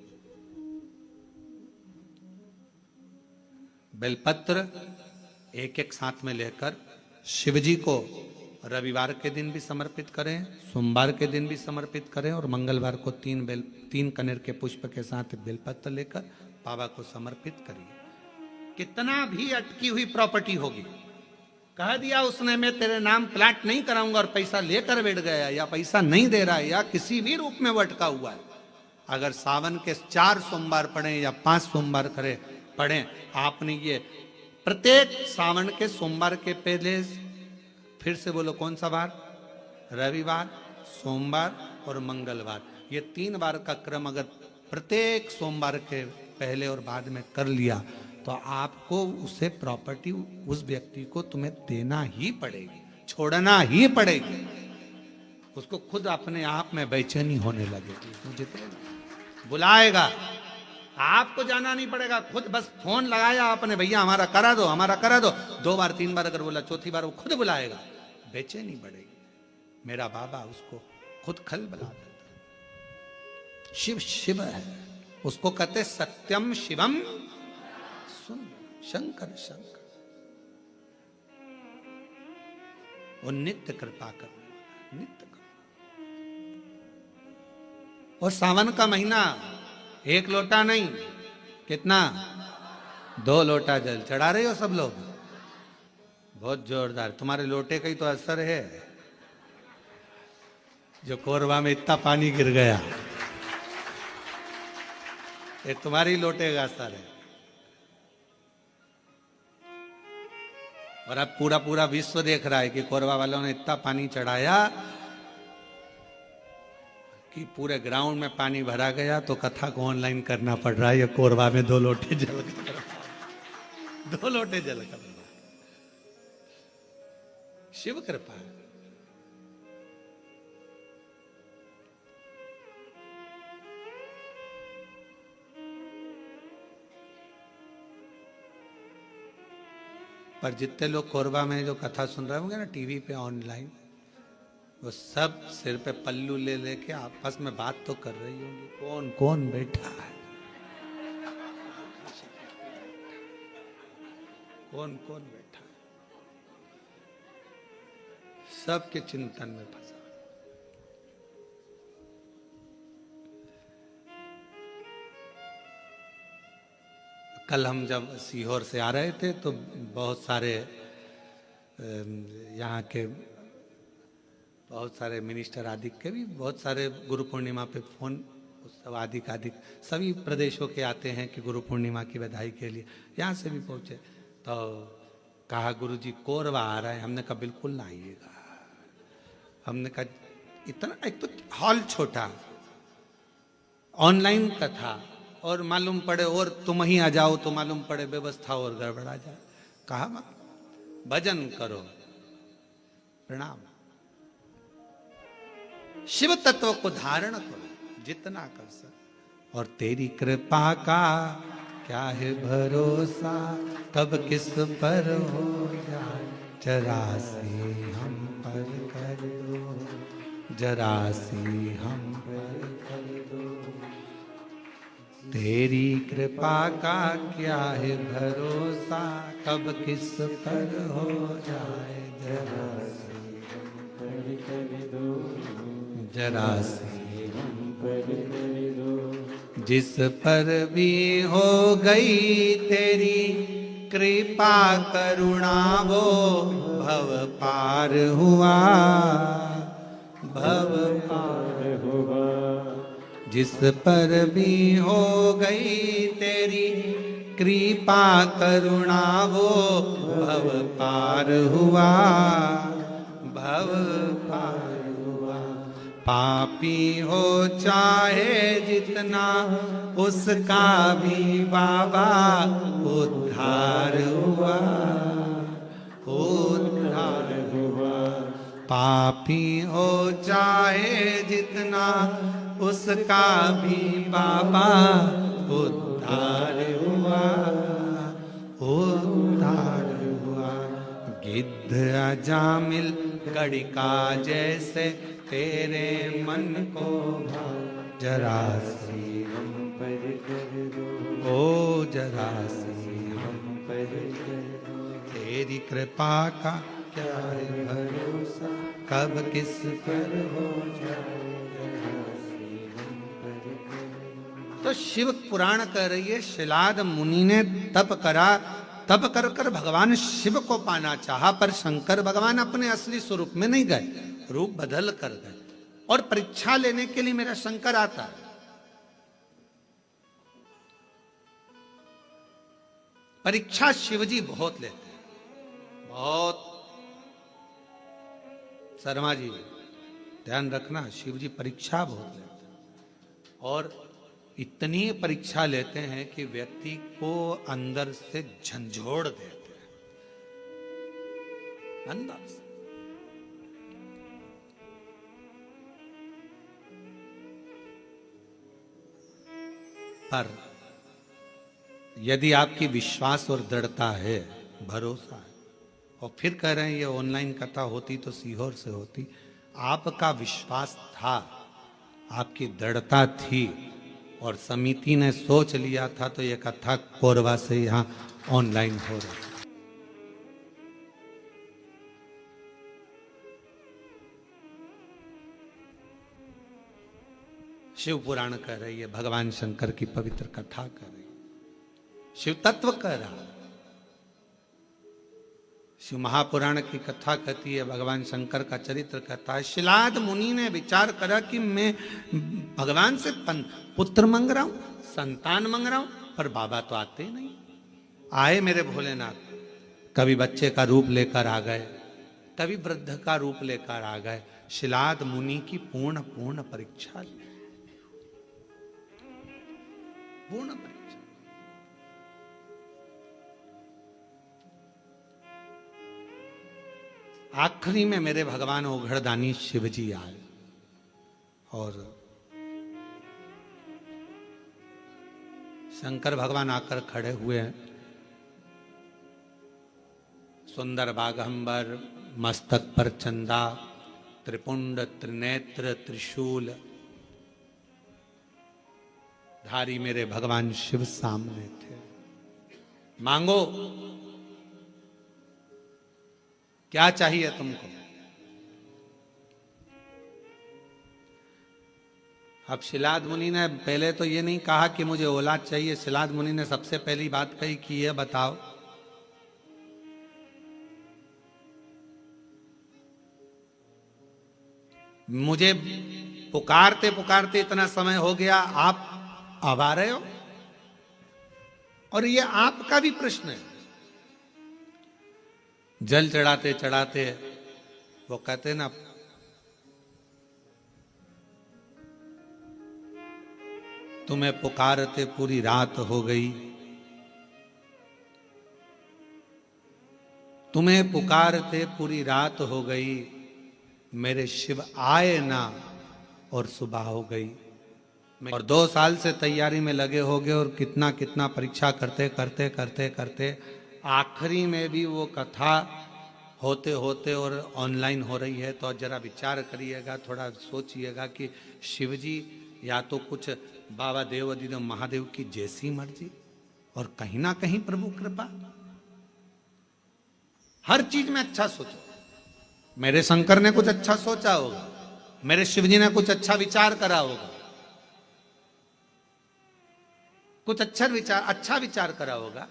बेलपत्र 1-1 साथ में लेकर शिवजी को रविवार के दिन भी समर्पित करें, सोमवार के दिन भी समर्पित करें और मंगलवार को 3 कनेर के पुष्प के साथ बेलपत्र लेकर बाबा को समर्पित करिए। कितना भी अटकी हुई प्रॉपर्टी होगी, कह दिया उसने मैं तेरे नाम प्लाट नहीं कराऊंगा और पैसा लेकर बैठ गया या पैसा नहीं दे रहा है या किसी भी रूप में वो अटका हुआ है, अगर सावन के 4 सोमवार पढ़े या 5 सोमवार पढ़े, आपने ये प्रत्येक सावन के सोमवार के पहले, फिर से बोलो कौन सा बार, रविवार, सोमवार और मंगलवार, ये 3 बार का क्रम अगर प्रत्येक सोमवार के पहले और बाद में कर लिया तो आपको उसे प्रॉपर्टी उस व्यक्ति को तुम्हें देना ही पड़ेगी, छोड़ना ही पड़ेगी। उसको खुद अपने आप में बेचैनी होने लगेगी, मुझे बुलाएगा, आपको जाना नहीं पड़ेगा, खुद बस फोन लगाया आपने, भैया हमारा करा दो, हमारा करा दो, 2 बार 3 बार अगर बोला, चौथी बार वो खुद बुलाएगा, बेचैनी बढ़ेगी। मेरा बाबा उसको खुद खल बुला देता। शिव शिव है, उसको कहते सत्यम शिवम सुन, शंकर शंकर, वो नित्य कृपा करने वाला, नित्य कृपा। और सावन का महीना 1 लोटा नहीं, कितना, 2 लोटा जल चढ़ा रहे हो सब लोग, बहुत जोरदार। तुम्हारे लोटे का ही तो असर है, जो कोरबा में इतना पानी गिर गया, ये तुम्हारी लोटे का असर है। और अब पूरा पूरा विश्व देख रहा है कि कोरबा वालों ने इतना पानी चढ़ाया कि पूरे ग्राउंड में पानी भरा गया, तो कथा को ऑनलाइन करना पड़ रहा है। ये कोरबा में 2 लोटे जल कर, 2 लोटे जल कर, शिव कृपा है। पर जितने लोग कोरबा में जो कथा सुन रहे होंगे ना टीवी पे ऑनलाइन, वो सब सिर पे पल्लू ले लेके आपस में बात तो कर रही होंगी, कौन कौन बैठा है, कौन कौन बैठा है, सबके चिंतन में फंसा। कल हम जब सीहोर से आ रहे थे तो बहुत सारे यहाँ के बहुत सारे मिनिस्टर आदि के भी बहुत सारे गुरु पूर्णिमा पे फोन उत्सव आदि सभी प्रदेशों के आते हैं कि गुरु पूर्णिमा की बधाई के लिए, यहाँ से भी पहुँचे। तो कहा गुरुजी कोरबा आ रहा है, हमने कहा बिल्कुल ना आइएगा। हमने कहा इतना, एक तो हॉल छोटा, ऑनलाइन कथा, और मालूम पड़े और तुम ही आ जाओ तो मालूम पड़े व्यवस्था और गड़बड़ा जाए। कहा भजन करो, प्रणाम, शिव तत्व को धारण करो जितना कर सक, और तेरी कृपा का क्या है भरोसा, कब किस पर हो जाए, जरा से हम पर कर दो, जरा से हम पर कर दो, तेरी कृपा का क्या है भरोसा, कब किस पर हो जाए, जरा से हम पर कर दो, जरा से हम पर कर दो, जिस पर भी हो गई तेरी कृपा करुणा, वो भव पार हुआ, भव पार हुआ, जिस पर भी हो गई तेरी कृपा करुणा, वो भव पार हुआ, भव पार हुआ। पापी हो चाहे जितना, उसका भी बाबा उद्धार हुआ, उद्धार हुआ। पापी हो चाहे जितना, उसका भी बाबा उद्धार हुआ, उद्धार हुआ। गिद्ध अजामिल गड़िका जैसे तेरे मन को भाव, जरा सी हम पर कर दो, ओ जरा सी हम पर कर दो, तेरी कृपा का क्या है भरोसा, कब किस पर हो जाए तो शिव पुराण कह रही है, शिलाद मुनि ने तप करा, तप कर कर भगवान शिव को पाना चाहा, पर शंकर भगवान अपने असली स्वरूप में नहीं गए, रूप बदल कर गए। और परीक्षा लेने के लिए मेरा शंकर आता है। परीक्षा शिवजी बहुत लेते हैं, बहुत। शर्मा जी ध्यान रखना, शिवजी परीक्षा बहुत लेते हैं, और इतनी परीक्षा लेते हैं कि व्यक्ति को अंदर से झंझोड़ देते हैं, अंदर से। पर यदि आपकी विश्वास और दृढ़ता है, भरोसा है, और फिर कह रहे हैं ये ऑनलाइन कथा होती तो सीहोर से होती, आपका विश्वास था, आपकी दृढ़ता थी, और समिति ने सोच लिया था, तो ये कथा कोरबा से यहां ऑनलाइन हो रही है। शिव पुराण कह रही है, भगवान शंकर की पवित्र कथा कर रही है, शिव तत्व कह रहा है। शिव महापुराण की कथा कहती है, भगवान शंकर का चरित्र कहता है। शिलाद मुनि ने विचार करा कि मैं भगवान से पुत्र मांग रहा हूं, संतान मांग रहा हूं, पर बाबा तो आते ही नहीं। आए मेरे भोलेनाथ, कभी बच्चे का रूप लेकर आ गए, कभी वृद्ध का रूप लेकर आ गए। शिलाद मुनि की पूर्ण परीक्षा ली, पूर्ण परीक्षा। आखिरी में मेरे भगवान ओघड़दानी शिवजी आए, और शंकर भगवान आकर खड़े हुए हैं। सुंदर बागंबर, मस्तक पर चंदा, त्रिपुंड त्रिनेत्र त्रिशूल धारी मेरे भगवान शिव सामने थे। मांगो, क्या चाहिए तुमको? अब शिलाद मुनि ने पहले तो ये नहीं कहा कि मुझे औलाद चाहिए। शिलाद मुनि ने सबसे पहली बात कही कि ये बताओ, मुझे पुकारते पुकारते इतना समय हो गया, आप अब आ रहे हो? और ये आपका भी प्रश्न है। जल चढ़ाते चढ़ाते वो कहते ना, तुम्हें पुकारते पूरी रात हो गई, तुम्हें पुकारते पूरी रात हो गई, मेरे शिव आए ना और सुबह हो गई। और 2 साल से तैयारी में लगे होगे, और कितना कितना परीक्षा करते करते करते करते आखिरी में भी वो कथा होते होते और ऑनलाइन हो रही है। तो जरा विचार करिएगा, थोड़ा सोचिएगा कि शिवजी या तो कुछ बाबा देव अधिदेव महादेव की जैसी मर्जी, और कहीं ना कहीं प्रभु कृपा। हर चीज में अच्छा सोचो। मेरे शंकर ने कुछ अच्छा सोचा होगा, मेरे शिवजी ने कुछ अच्छा विचार करा होगा, कुछ अच्छा विचार करा होगा।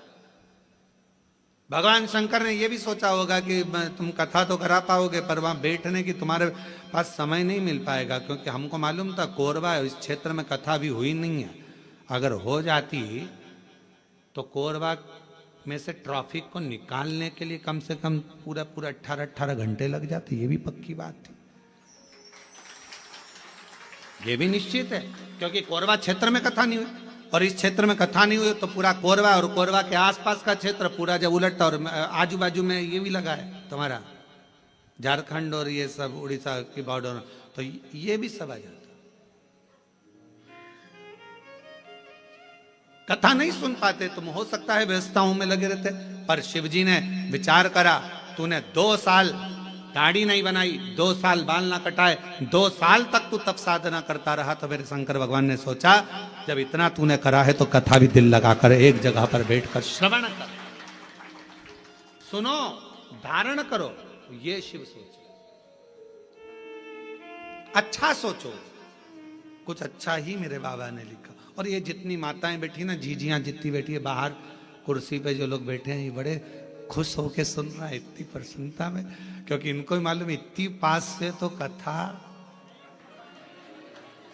भगवान शंकर ने यह भी सोचा होगा कि तुम कथा तो करा पाओगे, पर वहां बैठने की तुम्हारे पास समय नहीं मिल पाएगा, क्योंकि हमको मालूम था कोरबा इस क्षेत्र में कथा भी हुई नहीं है। अगर हो जाती तो कोरबा में से ट्रैफिक को निकालने के लिए कम से कम पूरा 18 घंटे लग जाते। ये भी पक्की बात थी, ये भी निश्चित है, क्योंकि कोरबा क्षेत्र में कथा नहीं हुई, और इस क्षेत्र में कथा नहीं हुई तो पूरा कोरबा और कोरबा के आसपास का क्षेत्र पूरा जब उलटता, और आजू बाजू में ये भी लगा है तुम्हारा झारखंड और ये सब उड़ीसा की बॉर्डर, तो ये भी सब आ जाता। कथा नहीं सुन पाते तुम, हो सकता है व्यवस्थाओं में लगे रहते, पर शिवजी ने विचार करा, तूने 2 साल दाढ़ी नहीं बनाई, 2 साल बाल ना कटाए, 2 साल तक तू तप साधना करता रहा, तो मेरे शंकर भगवान ने सोचा जब इतना तूने करा है तो कथा भी दिल लगाकर एक जगह पर बैठकर श्रवण कर, सुनो, धारण करो, ये शिव सोच। अच्छा सोचो, कुछ अच्छा ही मेरे बाबा ने लिखा। और ये जितनी माताएं बैठी ना, जीजियां जितनी बैठी है बाहर कुर्सी पे, जो लोग बैठे हैं, ये बड़े खुश होके सुन रहा है इतनी प्रसन्नता में, क्योंकि इनको ही मालूम इतनी पास से तो कथा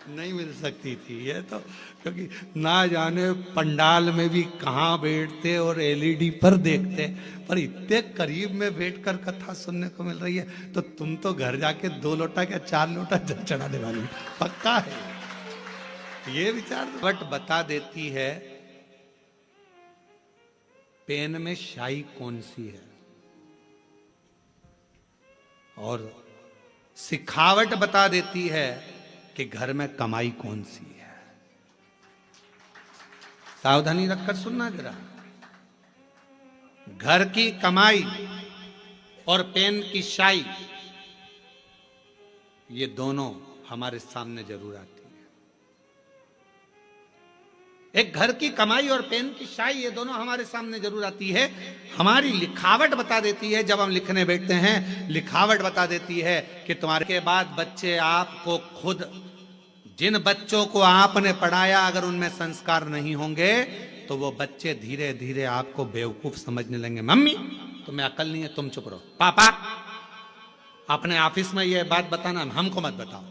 नहीं मिल सकती थी ये तो, क्योंकि ना जाने पंडाल में भी कहाँ बैठते और एलईडी पर देखते, पर इतने करीब में बैठकर कथा सुनने को मिल रही है। तो तुम तो घर जाके 2 लोटा क्या 4 लोटा जल चढ़ाने वाली पक्का है ये विचार। बट बता देती है पेन में शाई कौन सी है, और सिखावट बता देती है कि घर में कमाई कौन सी है। सावधानी रखकर सुनना जरा। घर की कमाई और पेन की शाई, ये दोनों हमारे सामने जरूर आती है। एक घर की कमाई और पेन की शाई, ये दोनों हमारे सामने जरूर आती है। हमारी लिखावट बता देती है, जब हम लिखने बैठते हैं, लिखावट बता देती है कि तुम्हारे के बाद बच्चे आपको खुद, जिन बच्चों को आपने पढ़ाया, अगर उनमें संस्कार नहीं होंगे तो वो बच्चे धीरे धीरे आपको बेवकूफ समझने लगेंगे। मम्मी तुम्हें अकल नहीं है, तुम चुप रहो। पापा अपने ऑफिस में ये बात बताना, हमको मत बताओ।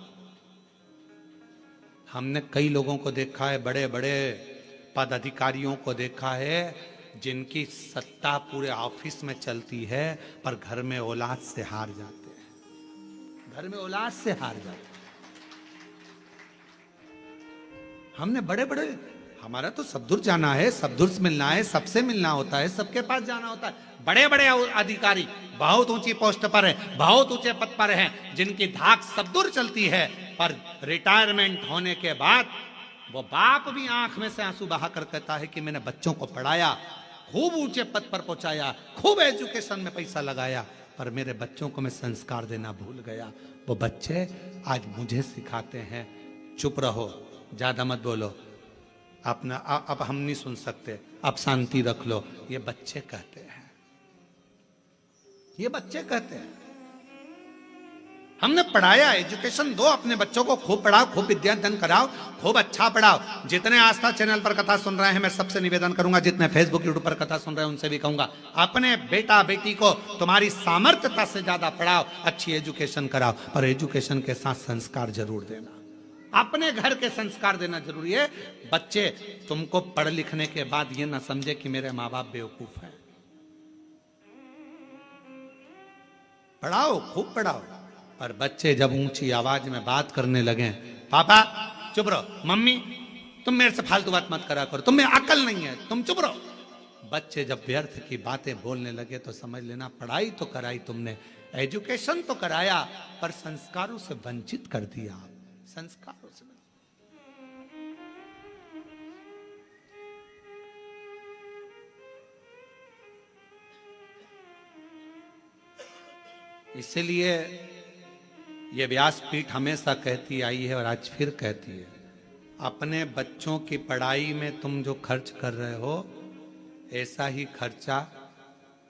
हमने कई लोगों को देखा है, बड़े बड़े पद अधिकारियों को देखा है, जिनकी सत्ता पूरे ऑफिस में चलती है, पर घर में औलाद से हार जाते हैं। घर में औलाद से हार जाते हैं। हमने बड़े बड़े, हमारा तो सब दूर जाना है, सब दूर से मिलना है, सबसे मिलना होता है, सबके पास जाना होता है। बड़े बड़े अधिकारी बहुत ऊंची पोस्ट पर हैं, बहुत ऊंचे पद पर हैं, जिनकी धाक सब दूर चलती है, पर रिटायरमेंट होने के बाद वो बाप भी आंख में से आंसू बहाकर कहता है कि मैंने बच्चों को पढ़ाया, खूब ऊंचे पद पर पहुंचाया, खूब एजुकेशन में पैसा लगाया, पर मेरे बच्चों को मैं संस्कार देना भूल गया। वो बच्चे आज मुझे सिखाते हैं, चुप रहो, ज्यादा मत बोलो, अपना अब हम नहीं सुन सकते, अब शांति रख लो। ये बच्चे कहते हैं, ये बच्चे कहते हैं। हमने पढ़ाया, एजुकेशन दो अपने बच्चों को, खूब पढ़ाओ, खूब विद्यादान कराओ, खूब अच्छा पढ़ाओ। जितने आस्था चैनल पर कथा सुन रहे हैं, मैं सबसे निवेदन करूंगा, जितने फेसबुक यूट्यूब पर कथा सुन रहे हैं उनसे भी कहूंगा, अपने बेटा बेटी को तुम्हारी सामर्थ्यता से ज्यादा पढ़ाओ, अच्छी एजुकेशन कराओ, पर एजुकेशन के साथ संस्कार जरूर देना। अपने घर के संस्कार देना जरूरी है। बच्चे तुमको पढ़ लिखने के बाद ये ना समझे कि मेरे माँ बाप बेवकूफ हैं। पढ़ाओ, खूब पढ़ाओ, पर बच्चे जब ऊंची आवाज में बात करने लगे, पापा चुप रहो, मम्मी तुम मेरे से फालतू बात मत करा करो, तुम्हें अकल नहीं है, तुम चुप रहो। बच्चे जब व्यर्थ की बातें बोलने लगे तो समझ लेना पढ़ाई तो कराई तुमने, एजुकेशन तो कराया, पर संस्कारों से वंचित कर दिया। संस्कारों से इसलिए ये व्यासपीठ हमेशा कहती आई है और आज फिर कहती है, अपने बच्चों की पढ़ाई में तुम जो खर्च कर रहे हो, ऐसा ही खर्चा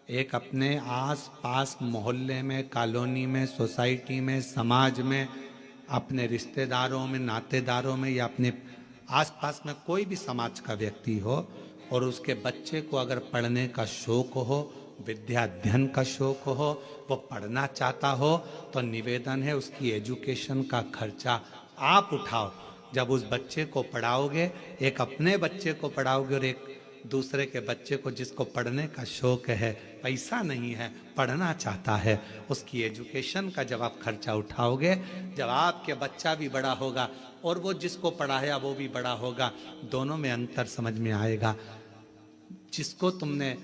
एक अपने आस पास मोहल्ले में, कॉलोनी में, सोसाइटी में, समाज में, अपने रिश्तेदारों में, नातेदारों में, या अपने आसपास में कोई भी समाज का व्यक्ति हो और उसके बच्चे को अगर पढ़ने का शौक हो, विद्या अध्ययन का शौक हो, वो पढ़ना चाहता हो, तो निवेदन है उसकी एजुकेशन का खर्चा आप उठाओ। जब उस बच्चे को पढ़ाओगे, एक अपने बच्चे को पढ़ाओगे और एक दूसरे के बच्चे को जिसको पढ़ने का शौक है, पैसा नहीं है, पढ़ना चाहता है, उसकी एजुकेशन का जब आप खर्चा उठाओगे, जब आपके बच्चा भी बड़ा होगा और वो जिसको पढ़ाया वो भी बड़ा होगा, दोनों में अंतर समझ में आएगा। जिसको तुमने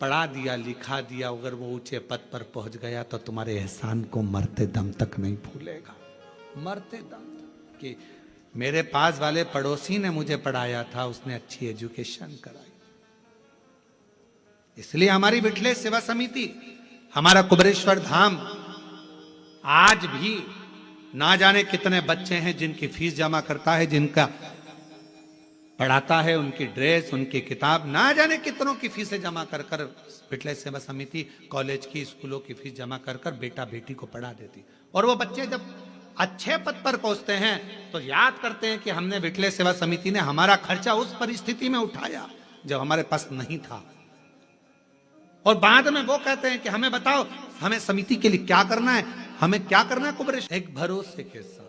पढ़ा दिया, लिखा दिया, अगर वो ऊंचे पद पर पहुंच गया तो तुम्हारे एहसान को मरते दम तक नहीं भूलेगा। मरते दम तक कि मेरे पास वाले पड़ोसी ने मुझे पढ़ाया था, उसने अच्छी एजुकेशन कराई। इसलिए हमारी विठलेश सेवा समिति, हमारा कुबरेश्वर धाम, आज भी ना जाने कितने बच्चे हैं जिनकी फीस जमा करता है, जिनका पढ़ाता है, उनकी ड्रेस, उनकी किताब, ना जाने कितनों की फीसें जमा कर कर विठले सेवा समिति कॉलेज की, स्कूलों की फीस जमा कर कर बेटा बेटी को पढ़ा देती। और वो बच्चे जब अच्छे पद पर पहुंचते हैं तो याद करते हैं कि हमने विठले सेवा समिति ने हमारा खर्चा उस परिस्थिति में उठाया जब हमारे पास नहीं था। और बाद में वो कहते हैं कि हमें बताओ, हमें समिति के लिए क्या करना है, हमें क्या करना है कुबरेश। एक भरोसे के साथ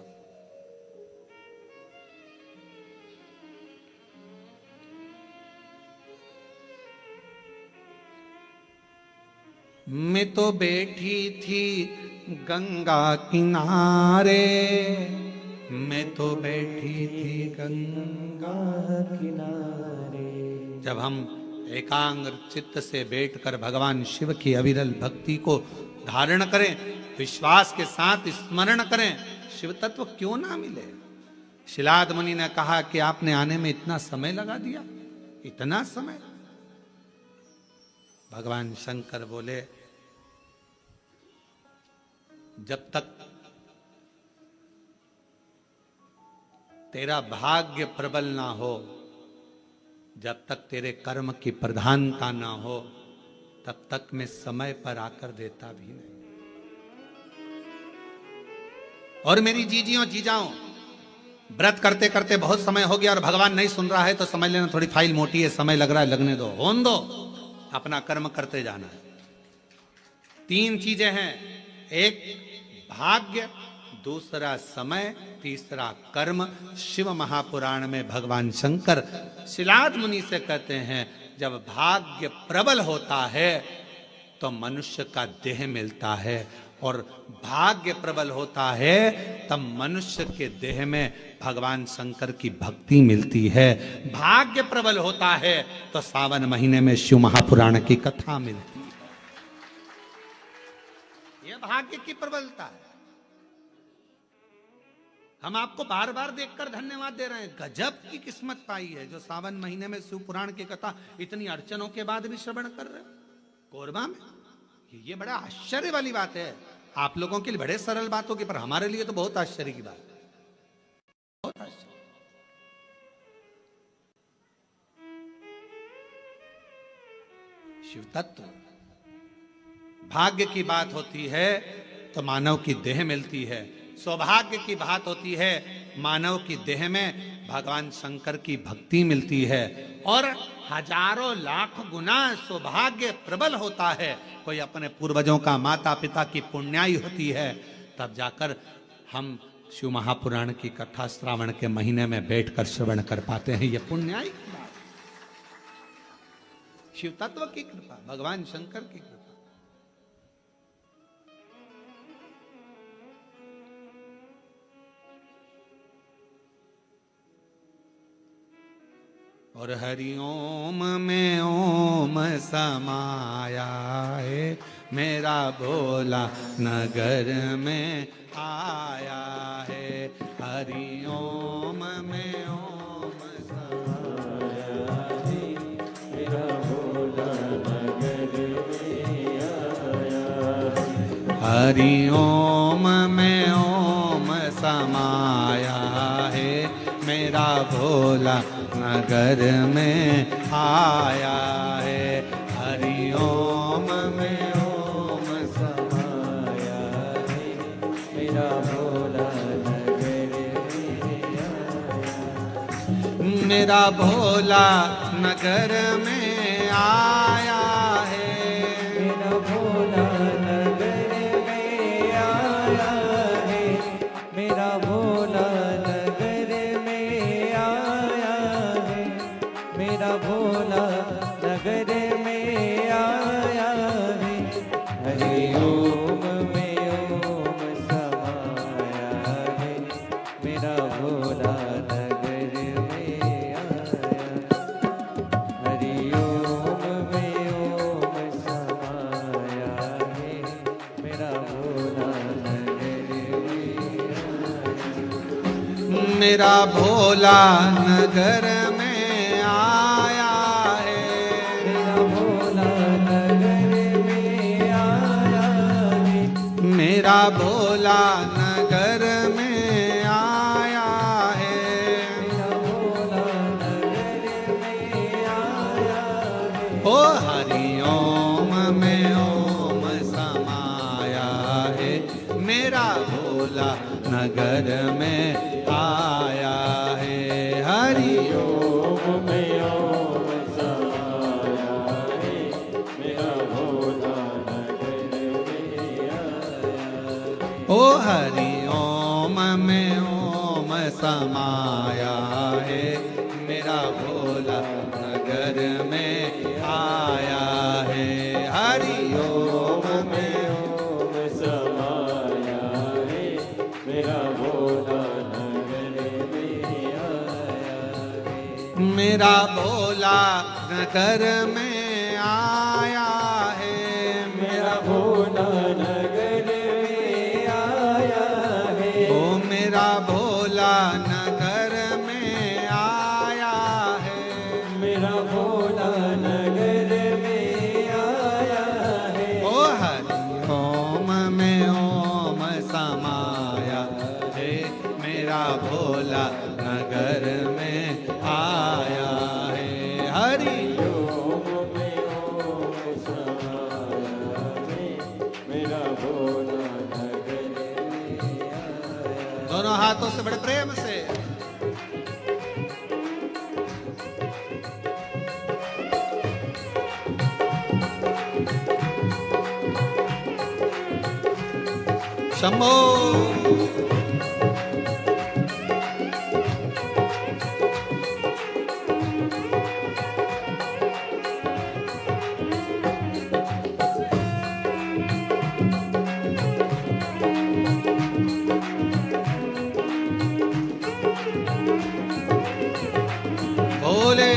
मैं तो बैठी थी गंगा किनारे, मैं तो बैठी थी गंगा किनारे। जब हम एकाग्र चित्त से बैठकर भगवान शिव की अविरल भक्ति को धारण करें, विश्वास के साथ स्मरण करें, शिव तत्व क्यों ना मिले। शिलाद मुनि ने कहा कि आपने आने में इतना समय लगा दिया, इतना समय। भगवान शंकर बोले, जब तक तेरा भाग्य प्रबल ना हो, जब तक तेरे कर्म की प्रधानता ना हो, तब तक मैं समय पर आकर देता भी नहीं। और मेरी जीजियों जीजाओं, व्रत करते करते बहुत समय हो गया और भगवान नहीं सुन रहा है तो समझ लेना थोड़ी फाइल मोटी है, समय लग रहा है, लगने दो, होने दो, अपना कर्म करते जाना है। 3 चीजें हैं, एक भाग्य, दूसरा समय, तीसरा कर्म। शिव महापुराण में भगवान शंकर शिलाद मुनि से कहते हैं, जब भाग्य प्रबल होता है तो मनुष्य का देह मिलता है, और भाग्य प्रबल होता है तब मनुष्य के देह में भगवान शंकर की भक्ति मिलती है। भाग्य प्रबल होता है तो सावन महीने में शिव महापुराण की कथा मिलती है। यह भाग्य की प्रबलता है। हम आपको बार बार देखकर धन्यवाद दे रहे हैं, गजब की किस्मत पाई है जो सावन महीने में शिव पुराण की कथा इतनी अड़चनों के बाद भी श्रवण कर रहे हो कोरबा में। ये बड़ा आश्चर्य वाली बात है। आप लोगों के लिए बड़े सरल बात होगी, पर हमारे लिए तो बहुत आश्चर्य की बात है, बहुत आश्चर्य। शिव तत्व, भाग्य की बात होती है तो मानव की देह मिलती है, सौभाग्य की बात होती है मानव की देह में भगवान शंकर की भक्ति मिलती है, और हजारों लाख गुना सौभाग्य प्रबल होता है। कोई अपने पूर्वजों का, माता पिता की पुण्याई होती है, तब जाकर हम शिव महापुराण की कथा श्रावण के महीने में बैठकर श्रवण कर पाते हैं। यह पुण्याई की बात, शिव तत्व की कृपा, भगवान शंकर की कृपा। और हरिओम में ओम समाया है, मेरा भोला नगर में आया है। हरिओम में ओम समाया है, मेरा भोला नगर में आया है। हरिओम में ओम समाया है, मेरा भोला नगर में आया है। हरि ओम में ओम समाया है, मेरा भोला नगर में आया। मेरा भोला नगर में आया है, मेरा भोला नगर में आया है, मेरा भोला भोला नगर में आया है। हरि ओम में ओम समाया है, मेरा भोला नगर में आया। हरि ओम में ओम समाया है, मेरा भोला नगर में आया। मेरा भोला नगर में आया है, मेरा भोला नगर में आया है, मेरा भोला नगर में आया है, मेरा भोला नगर नगर में आया है। हरि ओम में ओम समाया है, मेरा भोला नगर में आया। ओ हरि ओम में ओम समाया है, मेरा भोला नगर में आया है। हरि ओम में ओम समाया है, मेरा भोला नगर में आया है। मेरा भोला नगर में आया है, मेरा भोला नगर में आया है। ओ मेरा भोला नगर में आया है। मेरा भोला नगर में आया है। ओ हरि ओम में ओम समाया है, मेरा भोला नगर में आया है। हरि ओम में ओम समाया है, मेरा भोला नगर में आया। दोनों हाथों से बड़े प्रेम से शंभो। भोले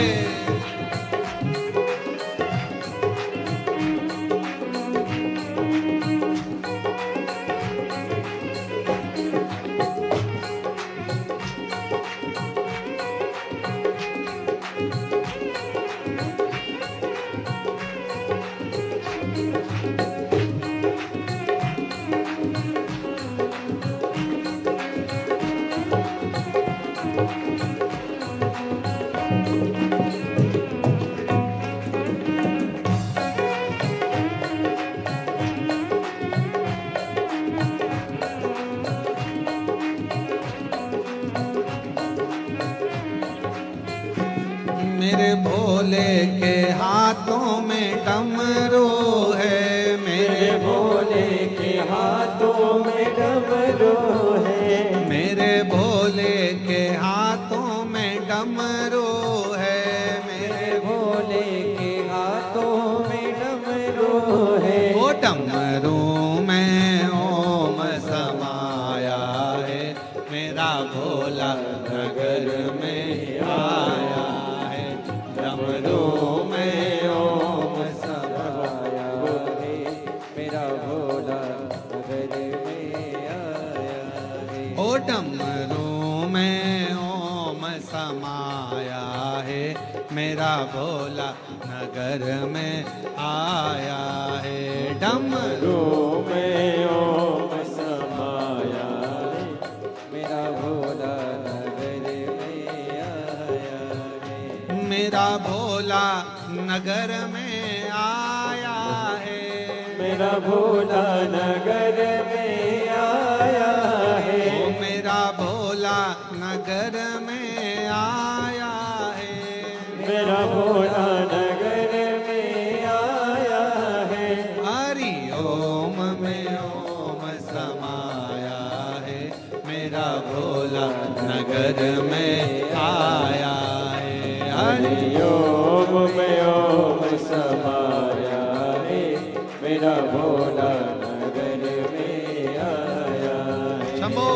मेरे भोले के हाथों में डमरू है। मेरे भोले के हाथों में डमरू है। मेरे भोले के हाथों में डमरू है। मेरे भोले के हाथों में डमरू है। ओ डमरू में ओम समाया है, मेरा भोला नगर में आया है। डमरू में ओम समाया है, मेरा भोला नगर में आया है। ओ डमरू में ओम समाया है, मेरा भोला नगर में आया है। डमरू में ओम समाया है, मेरा भोला नगर में आया है। मेरा भोला नगर में आया है। मेरा भोला नगर में आया है। ओ मेरा भोला नगर में आया है। मेरा भोला नगर में आया है। हरि ओम में ओम समाया है, मेरा भोला नगर में आया है। हरि ओम में ओम समाया है, मेरा भोला नगर में आया है। शंभो।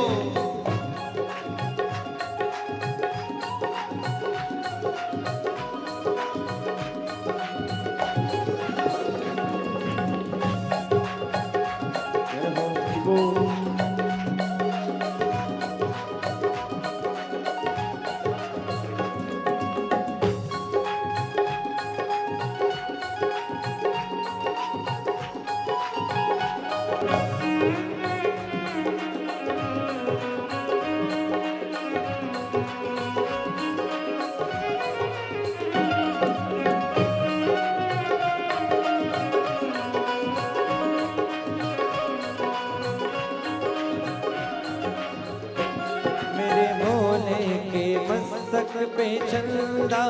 मस्तक पे चंदा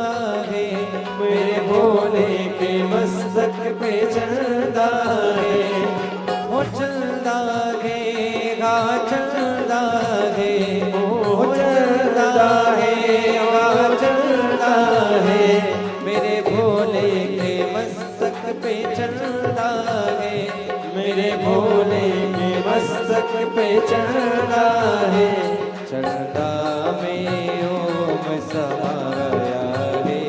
है, मेरे भोले के मस्तक पे चंदा है। वो चंदा है गा चंदा है, वो चंदा है गा चंदा है, मेरे भोले के मस्तक पे चंदा है, मेरे भोले के मस्तक पे चंदा है। चंदा में ओम समाया है,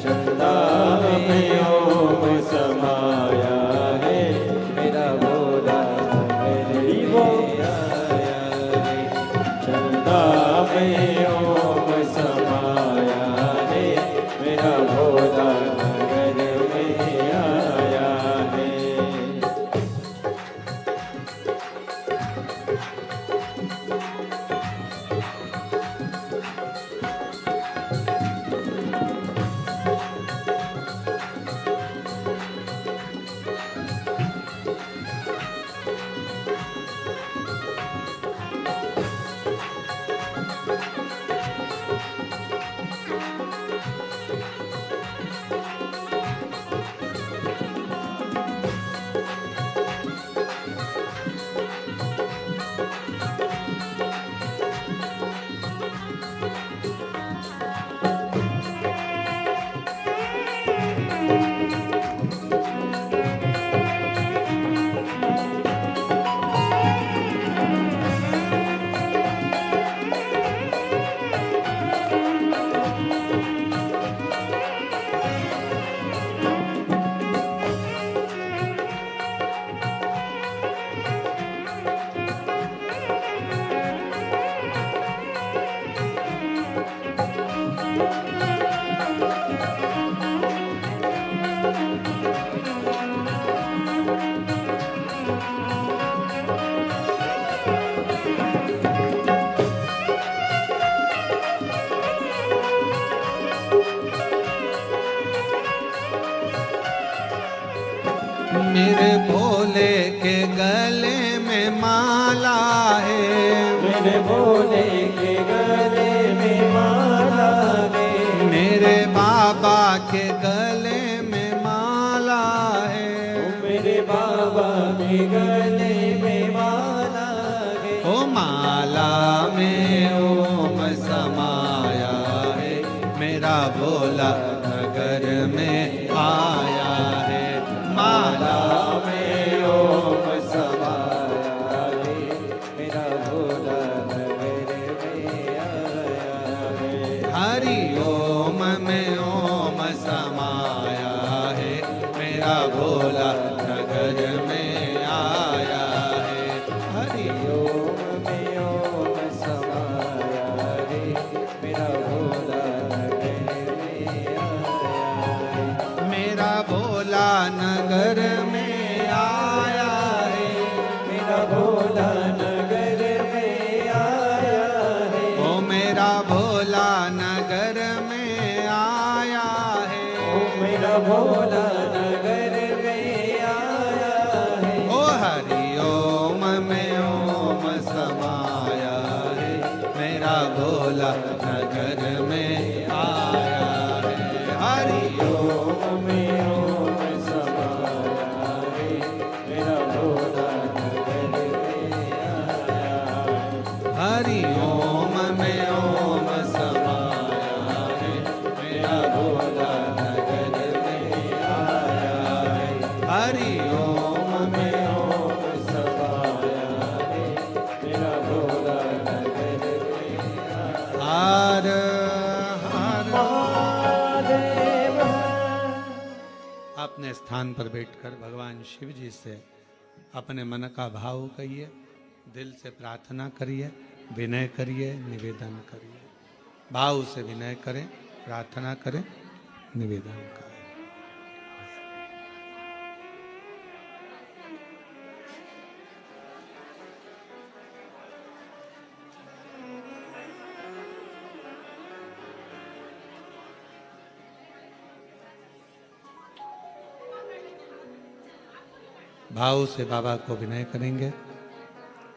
चंदा में ओम समाया है, मेरा भोला मेरे आया है। चंदा में ओम समाया है, मेरा भोला नगर में आया है। मेरे भोले के गले में माला है, मेरे भोले के गले में माला है, मेरे बाबा के गले में माला है, मेरे बाबा के गले में माला है। ओ माला में ओम समाया है, मेरा भोला नगर में आया है। माला में ओम समाया है, मेरा भोला नगर में आया है। हरि ओम में ओम समाया है, मेरा भोला नगर में आया है। हरि ओम में ओम समाया है, मेरा भोला नगर में आया है। मेरा भोला नगर में आया है, मेरा भोला नगर में आया है। ओ मेरा भोला नगर में आया है, ओ मेरा भोला नगर में आया है। ओ हरि ओम में ओम समाया है, मेरा भोला नगर में आया है। हरि ओम में ओम समाया है, मेरा भोला नगर में आया है। हरि ओम में ओम समाया है, मेरा भोला नगर में आया है। हरि ओम में ओम समाया है, मेरा भोला नगर में आया है। हर हर महादेव। अपने स्थान पर बैठकर भगवान शिव जी से अपने मन का भाव कहिए, दिल से प्रार्थना करिए, विनय करिए, निवेदन करिए। भाव से विनय करें, प्रार्थना करें, निवेदन करें। भाव से बाबा को विनय करेंगे,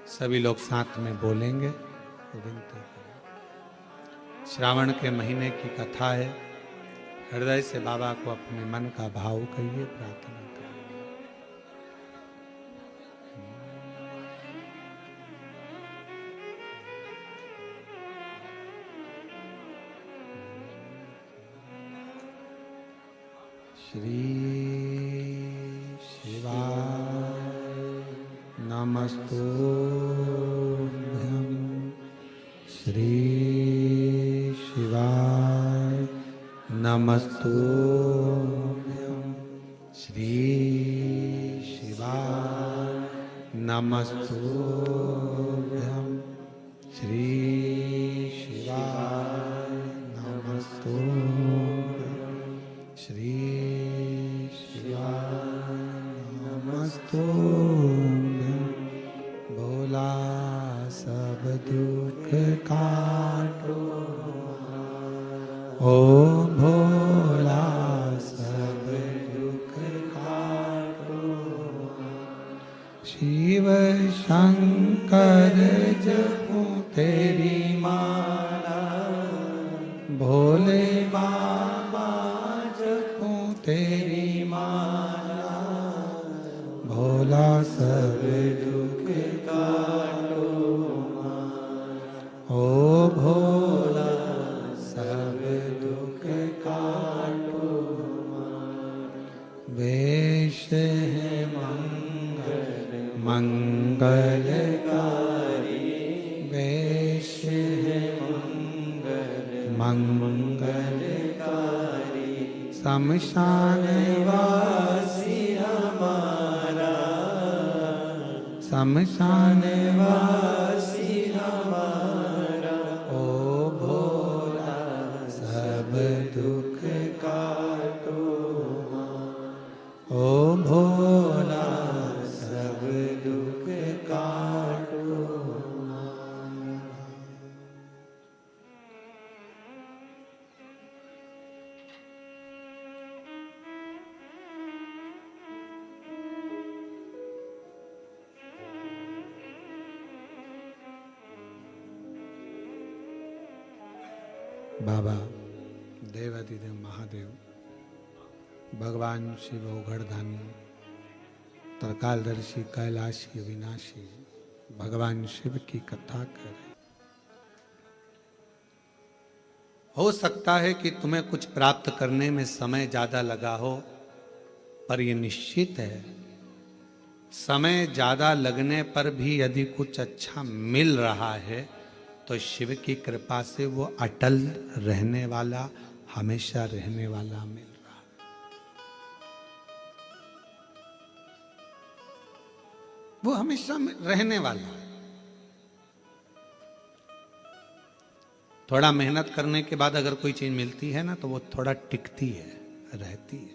सभी लोग साथ में बोलेंगे। विनती करें। श्रावण के महीने की कथा है। हृदय से बाबा को अपने मन का भाव कहिए, प्रार्थना करिए। श्री शिवाय नमस्तुभ्यं। श्री शिवाय नमस्तुभ्यं। श्री शिवाय नमस्तुभ्यं। श्री शिवाय नमस्तुभ्यं। श्री शिवाय नमस्तुभ्यं। भोला सब दुख काटो, ओ भोला सब दुख काटो। शिव शंकर जपो तेरी माला, भोले बाबा जपो तेरी माला। भोला सब दुख काटो, ओ भोला सब दुख काटो। वेश है मंगलकारी, वेश है मंगलकारी। शमशान वासी हमारा, शमशान वासी हमारा। ओ भोला सब दुख काटो, ओ भोला सब दुख काटो। बाबा देवाधिदेव महादेव, भगवान शिव ओघड़दानी, त्रिकालदर्शी, कैलाशी, अविनाशी भगवान शिव की कथा करें। हो सकता है कि तुम्हें कुछ प्राप्त करने में समय ज्यादा लगा हो, पर यह निश्चित है समय ज्यादा लगने पर भी यदि कुछ अच्छा मिल रहा है तो शिव की कृपा से वो अटल रहने वाला, हमेशा रहने वाला मिल रहा है। वो हमेशा रहने वाला है। थोड़ा मेहनत करने के बाद अगर कोई चीज मिलती है ना तो वो थोड़ा टिकती है, रहती है।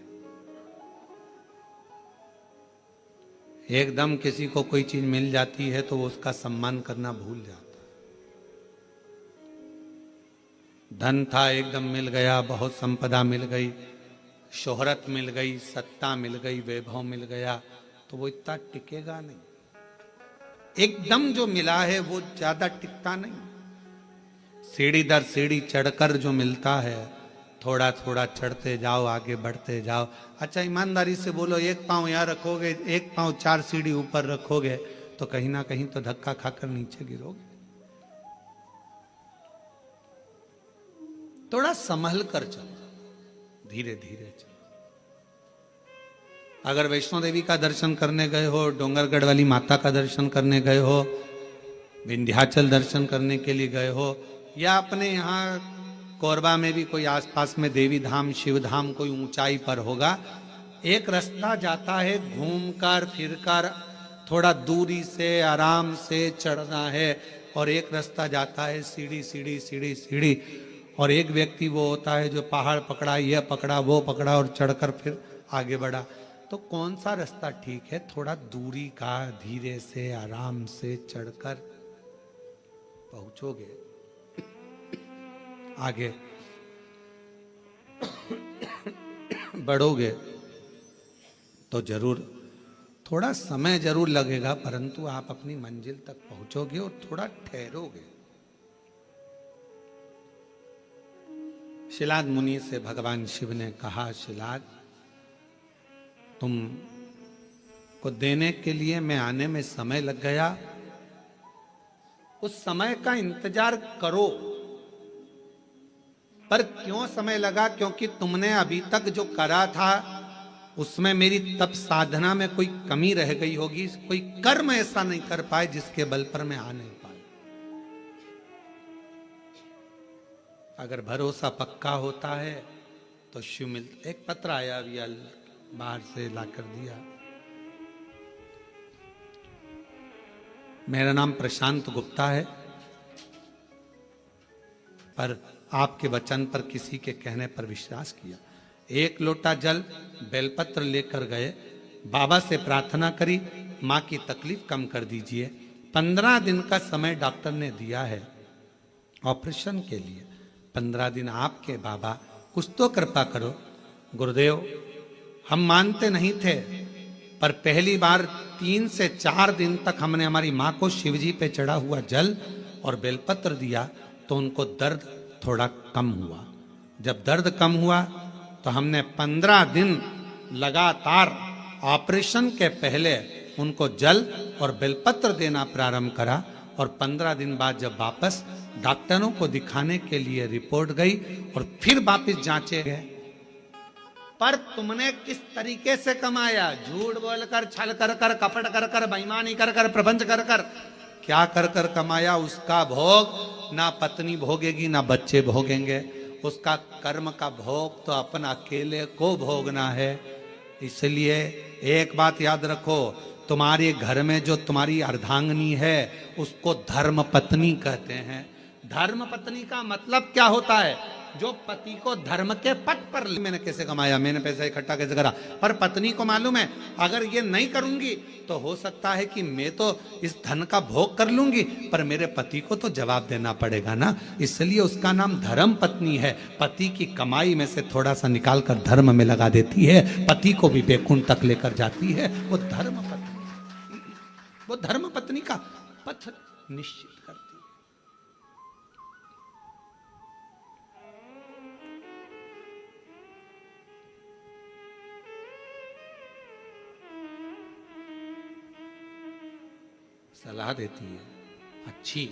एकदम किसी को कोई चीज मिल जाती है तो वो उसका सम्मान करना भूल जाता है। धन था एकदम मिल गया, बहुत संपदा मिल गई, शोहरत मिल गई, सत्ता मिल गई, वैभव मिल गया, तो वो इतना टिकेगा नहीं। एकदम जो मिला है वो ज्यादा टिकता नहीं। सीढ़ी दर सीढ़ी चढ़कर जो मिलता है, थोड़ा थोड़ा चढ़ते जाओ, आगे बढ़ते जाओ। अच्छा ईमानदारी से बोलो, एक पांव यहाँ रखोगे, एक पांव 4 सीढ़ी ऊपर रखोगे तो कहीं ना कहीं तो धक्का खाकर नीचे गिरोगे। थोड़ा संभल कर चलो, धीरे धीरे चलो। अगर वैष्णो देवी का दर्शन करने गए हो, डोंगरगढ़ वाली माता का दर्शन करने गए हो, विंध्याचल दर्शन करने के लिए गए हो, या अपने यहाँ कोरबा में भी कोई आसपास में देवी धाम, शिव धाम कोई ऊंचाई पर होगा, एक रास्ता जाता है घूमकर फिरकर, थोड़ा दूरी से आराम से चढ़ना है, और एक रास्ता जाता है सीढ़ी सीढ़ी सीढ़ी सीढ़ी। और एक व्यक्ति वो होता है जो पहाड़ पकड़ा, यह पकड़ा, वो पकड़ा और चढ़कर फिर आगे बढ़ा। तो कौन सा रास्ता ठीक है? थोड़ा दूरी का, धीरे से आराम से चढ़कर पहुंचोगे आगे बढ़ोगे तो जरूर थोड़ा समय जरूर लगेगा, परंतु आप अपनी मंजिल तक पहुंचोगे और थोड़ा ठहरोगे। शिलाद मुनि से भगवान शिव ने कहा, शिलाद तुम को देने के लिए मैं आने में समय लग गया, उस समय का इंतजार करो। पर क्यों समय लगा? क्योंकि तुमने अभी तक जो करा था उसमें मेरी तप साधना में कोई कमी रह गई होगी, कोई कर्म ऐसा नहीं कर पाए जिसके बल पर मैं आ नहीं पाया। अगर भरोसा पक्का होता है तो शिव मिलता। एक पत्र आया अभी बाहर से लाकर दिया। मेरा नाम प्रशांत गुप्ता है, पर आपके वचन पर किसी के कहने पर विश्वास किया। एक लोटा जल बेलपत्र लेकर गए, बाबा से प्रार्थना करी, माँ की तकलीफ कम कर दीजिए। 15 दिन का समय डॉक्टर ने दिया है ऑपरेशन के लिए। 15 दिन आपके बाबा, कुछ तो कृपा करो। गुरुदेव, हम मानते नहीं थे, पर पहली बार 3 से 4 दिन तक हमने हमारी माँ को शिवजी पे चढ़ा हुआ जल और बेलपत्र दिया तो उनको दर्द थोड़ा कम हुआ। जब दर्द कम हुआ तो हमने 15 दिन लगातार ऑपरेशन के पहले उनको जल और बेलपत्र देना प्रारंभ करा। और 15 दिन बाद जब वापस डॉक्टरों को दिखाने के लिए रिपोर्ट गई और फिर वापस जांचे गए। पर तुमने किस तरीके से कमाया? झूठ बोलकर, छल कर कर, कपट कर कर, बेईमानी कर कर, प्रपंच कर कर, क्या कर कर कमाया? उसका भोग ना पत्नी भोगेगी ना बच्चे भोगेंगे। उसका कर्म का भोग तो अपन अकेले को भोगना है। इसलिए एक बात याद रखो, तुम्हारे घर में जो तुम्हारी अर्धांगिनी है उसको धर्म पत्नी कहते हैं। धर्म पत्नी का मतलब क्या होता है? जो पति को धर्म के पथ पर, मैंने कैसे कमाया, मैंने पैसा इकट्ठा कैसे करा, पर पत्नी को मालूम है अगर ये नहीं करूंगी तो हो सकता है कि मैं तो इस धन का भोग कर लूंगी, पर मेरे पति को तो जवाब देना पड़ेगा ना। इसलिए उसका नाम धर्म पत्नी है। पति की कमाई में से थोड़ा सा निकाल कर धर्म में लगा देती है, पति को भी बैकुंठ तक लेकर जाती है। वो धर्म पत्नी, वो धर्म पत्नी का पथ निश्चित करती है। सलाह देती है अच्छी।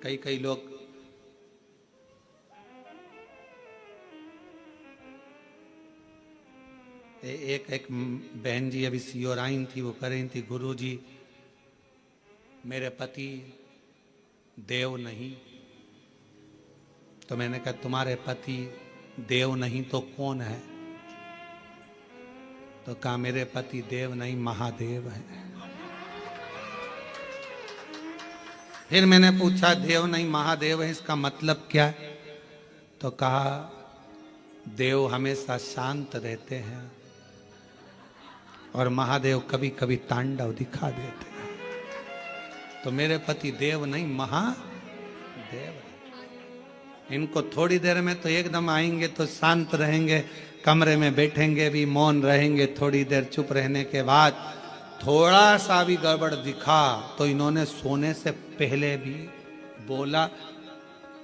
कई लोग एक बहन जी अभी सीओर आई थी, वो कह रही थी, गुरु जी मेरे पति देव नहीं। तो मैंने कहा तुम्हारे पति देव नहीं तो कौन है? तो कहा मेरे पति देव नहीं महादेव है। फिर मैंने पूछा देव नहीं महादेव है, इसका मतलब क्या है? तो कहा देव हमेशा शांत रहते हैं और महादेव कभी कभी तांडव दिखा देते हैं। तो मेरे पति देव नहीं महादेव है। इनको थोड़ी देर में तो एकदम आएंगे तो शांत रहेंगे, कमरे में बैठेंगे भी मौन रहेंगे। थोड़ी देर चुप रहने के बाद थोड़ा सा भी गड़बड़ दिखा तो इन्होंने सोने से पहले भी बोला,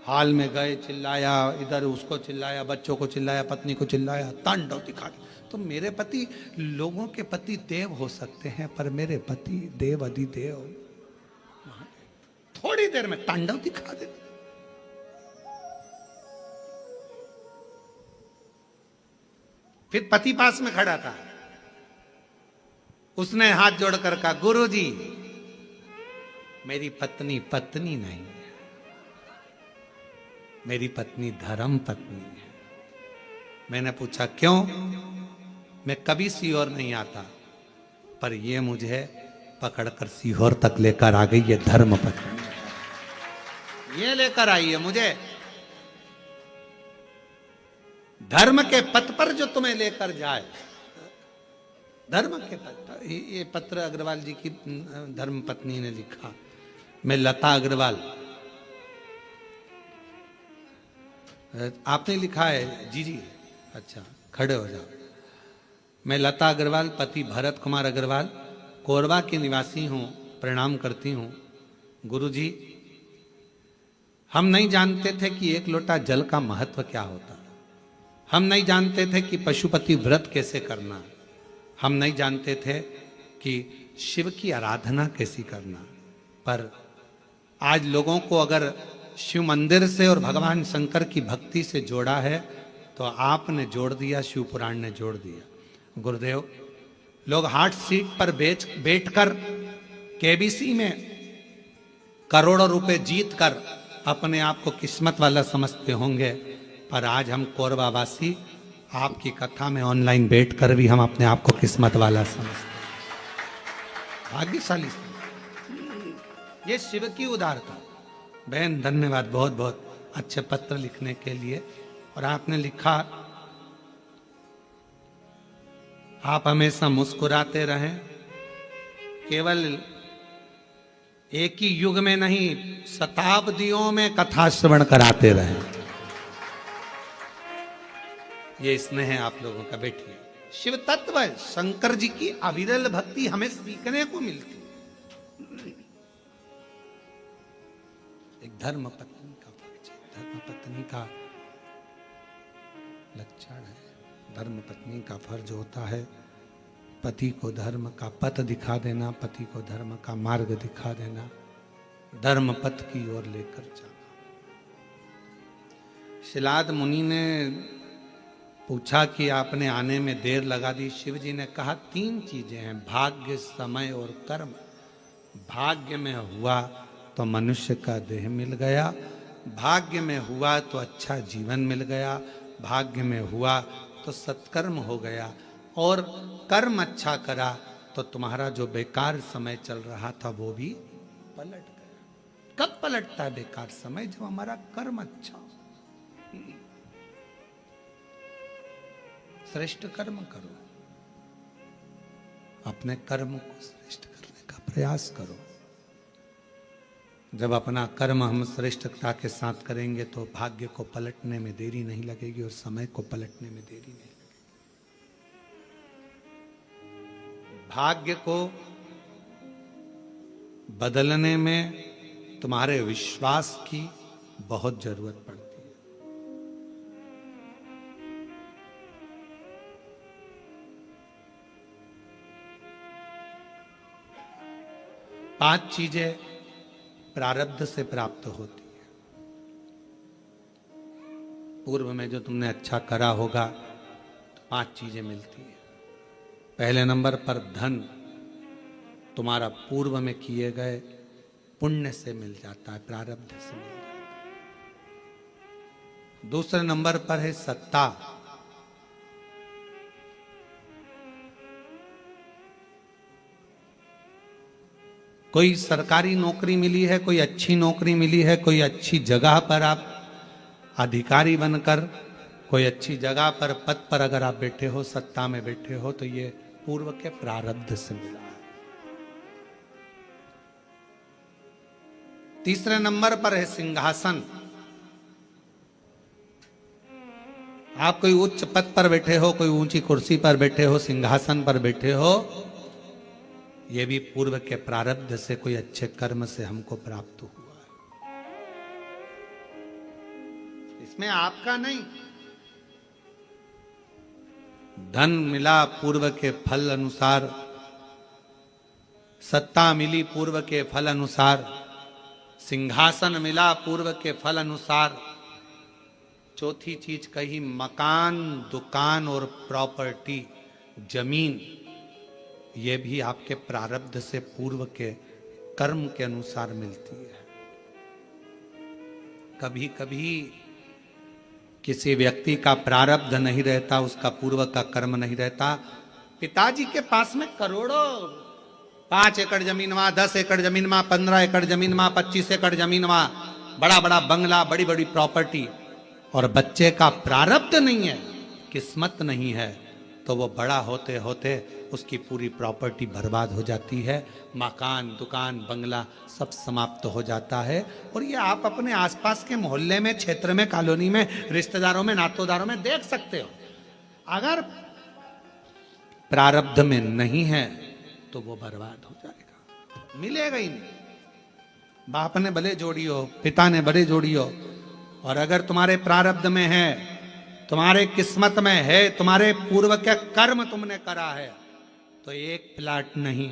हाल में गए, चिल्लाया, इधर उसको चिल्लाया, बच्चों को चिल्लाया, पत्नी को चिल्लाया, तांडव दिखा दिया। तो मेरे पति, लोगों के पति देव हो सकते हैं, पर मेरे पति देव अधिदेव थोड़ी देर में तांडव दिखा देते। फिर पति पास में खड़ा था, उसने हाथ जोड़कर कहा, गुरुजी मेरी पत्नी पत्नी नहीं है, मेरी पत्नी धर्म पत्नी है। मैंने पूछा क्यों? मैं कभी सीहोर नहीं आता, पर ये मुझे पकड़कर सीहोर तक लेकर आ गई। ये धर्म पत्नी ये लेकर आई है मुझे। धर्म के पथ पर जो तुम्हें लेकर जाए, धर्म के पथ पर। ये पत्र अग्रवाल जी की धर्म पत्नी ने लिखा। मैं लता अग्रवाल, आपने लिखा है? जी जी, अच्छा खड़े हो जाओ। मैं लता अग्रवाल, पति भरत कुमार अग्रवाल, कोरबा की निवासी हूँ, प्रणाम करती हूँ। गुरुजी हम नहीं जानते थे कि एक लोटा जल का महत्व क्या होता। हम नहीं जानते थे कि पशुपति व्रत कैसे करना। हम नहीं जानते थे कि शिव की आराधना कैसी करना। पर आज लोगों को अगर शिव मंदिर से और भगवान शंकर की भक्ति से जोड़ा है तो आपने जोड़ दिया, शिव पुराण ने जोड़ दिया। गुरुदेव, लोग हार्ट सीट पर बैठकर केबीसी में करोड़ों रुपए जीत कर अपने आप को किस्मत वाला समझते होंगे, पर आज हम कोरबावासी आपकी कथा में ऑनलाइन बैठकर भी हम अपने आप को किस्मत वाला समझते हैं। भाग्यशाली ये शिव की उदारता। बहन धन्यवाद, बहुत बहुत अच्छे पत्र लिखने के लिए। और आपने लिखा, आप हमेशा मुस्कुराते रहें, केवल एक ही युग में नहीं शताब्दियों में कथा श्रवण कराते रहें। ये स्नेह है आप लोगों का। बैठिए। शिव तत्व शंकर जी की अविरल भक्ति हमें सीखने को मिलती। एक धर्म पत्नी का परिचय। धर्म पत्नी का लक्षण है। धर्म पत्नी का फर्ज होता है पति को धर्म का पथ दिखा देना, पति को धर्म का मार्ग दिखा देना, धर्म पथ की ओर लेकर जाना। शिलाद मुनि ने पूछा कि आपने आने में देर लगा दी। शिव जी ने कहा 3 चीजें हैं, भाग्य, समय और कर्म। भाग्य में हुआ तो मनुष्य का देह मिल गया, भाग्य में हुआ तो अच्छा जीवन मिल गया, भाग्य में हुआ तो सत्कर्म हो गया, और कर्म अच्छा करा तो तुम्हारा जो बेकार समय चल रहा था वो भी पलट गया। कब पलटता है बेकार समय? जब हमारा कर्म अच्छा हो। श्रेष्ठ कर्म करो, अपने कर्म को श्रेष्ठ करने का प्रयास करो। जब अपना कर्म हम श्रेष्ठता के साथ करेंगे तो भाग्य को पलटने में देरी नहीं लगेगी और समय को पलटने में देरी नहीं लगेगी। भाग्य को बदलने में तुम्हारे विश्वास की बहुत जरूरत पड़ती है। पांच चीजें प्रारब्ध से प्राप्त होती है। पूर्व में जो तुमने अच्छा करा होगा तो 5 चीजें मिलती है। पहले नंबर पर धन तुम्हारा पूर्व में किए गए पुण्य से मिल जाता है, प्रारब्ध से मिल जाता है। दूसरे नंबर पर है सत्ता। कोई सरकारी नौकरी मिली है, कोई अच्छी नौकरी मिली है, कोई अच्छी जगह पर आप अधिकारी बनकर कोई अच्छी जगह पर पद पर अगर आप बैठे हो, सत्ता में बैठे हो, तो ये पूर्व के प्रारब्ध से मिला है। तीसरे नंबर पर है सिंहासन। आप कोई उच्च पद पर बैठे हो, कोई ऊंची कुर्सी पर बैठे हो, सिंहासन पर बैठे हो, ये भी पूर्व के प्रारब्ध से, कोई अच्छे कर्म से हमको प्राप्त हुआ है। इसमें आपका नहीं। धन मिला पूर्व के फल अनुसार, सत्ता मिली पूर्व के फल अनुसार, सिंहासन मिला पूर्व के फल अनुसार। चौथी चीज कही मकान, दुकान और प्रॉपर्टी, जमीन, ये भी आपके प्रारब्ध से, पूर्व के कर्म के अनुसार मिलती है। कभी कभी किसी व्यक्ति का प्रारब्ध नहीं रहता, उसका पूर्व का कर्म नहीं रहता। पिताजी के पास में करोड़ों, 5 एकड़ जमीन वहां, 10 एकड़ जमीन वहां, 15 एकड़ जमीन वहां, 25 एकड़ जमीन वहां, बड़ा बड़ा बंगला, बड़ी बड़ी प्रॉपर्टी, और बच्चे का प्रारब्ध नहीं है, किस्मत नहीं है, तो वो बड़ा होते होते उसकी पूरी प्रॉपर्टी बर्बाद हो जाती है। मकान, दुकान, बंगला सब समाप्त हो जाता है। और ये आप अपने आसपास के मोहल्ले में, क्षेत्र में, कॉलोनी में, रिश्तेदारों में, नातोदारों में देख सकते हो। अगर प्रारब्ध में नहीं है तो वो बर्बाद हो जाएगा, मिलेगा ही नहीं। बाप ने भले जोड़ी हो, पिता ने भले जोड़ी हो, और अगर तुम्हारे प्रारब्ध में है, तुम्हारे किस्मत में है, तुम्हारे पूर्व के कर्म तुमने करा है, तो एक प्लाट नहीं,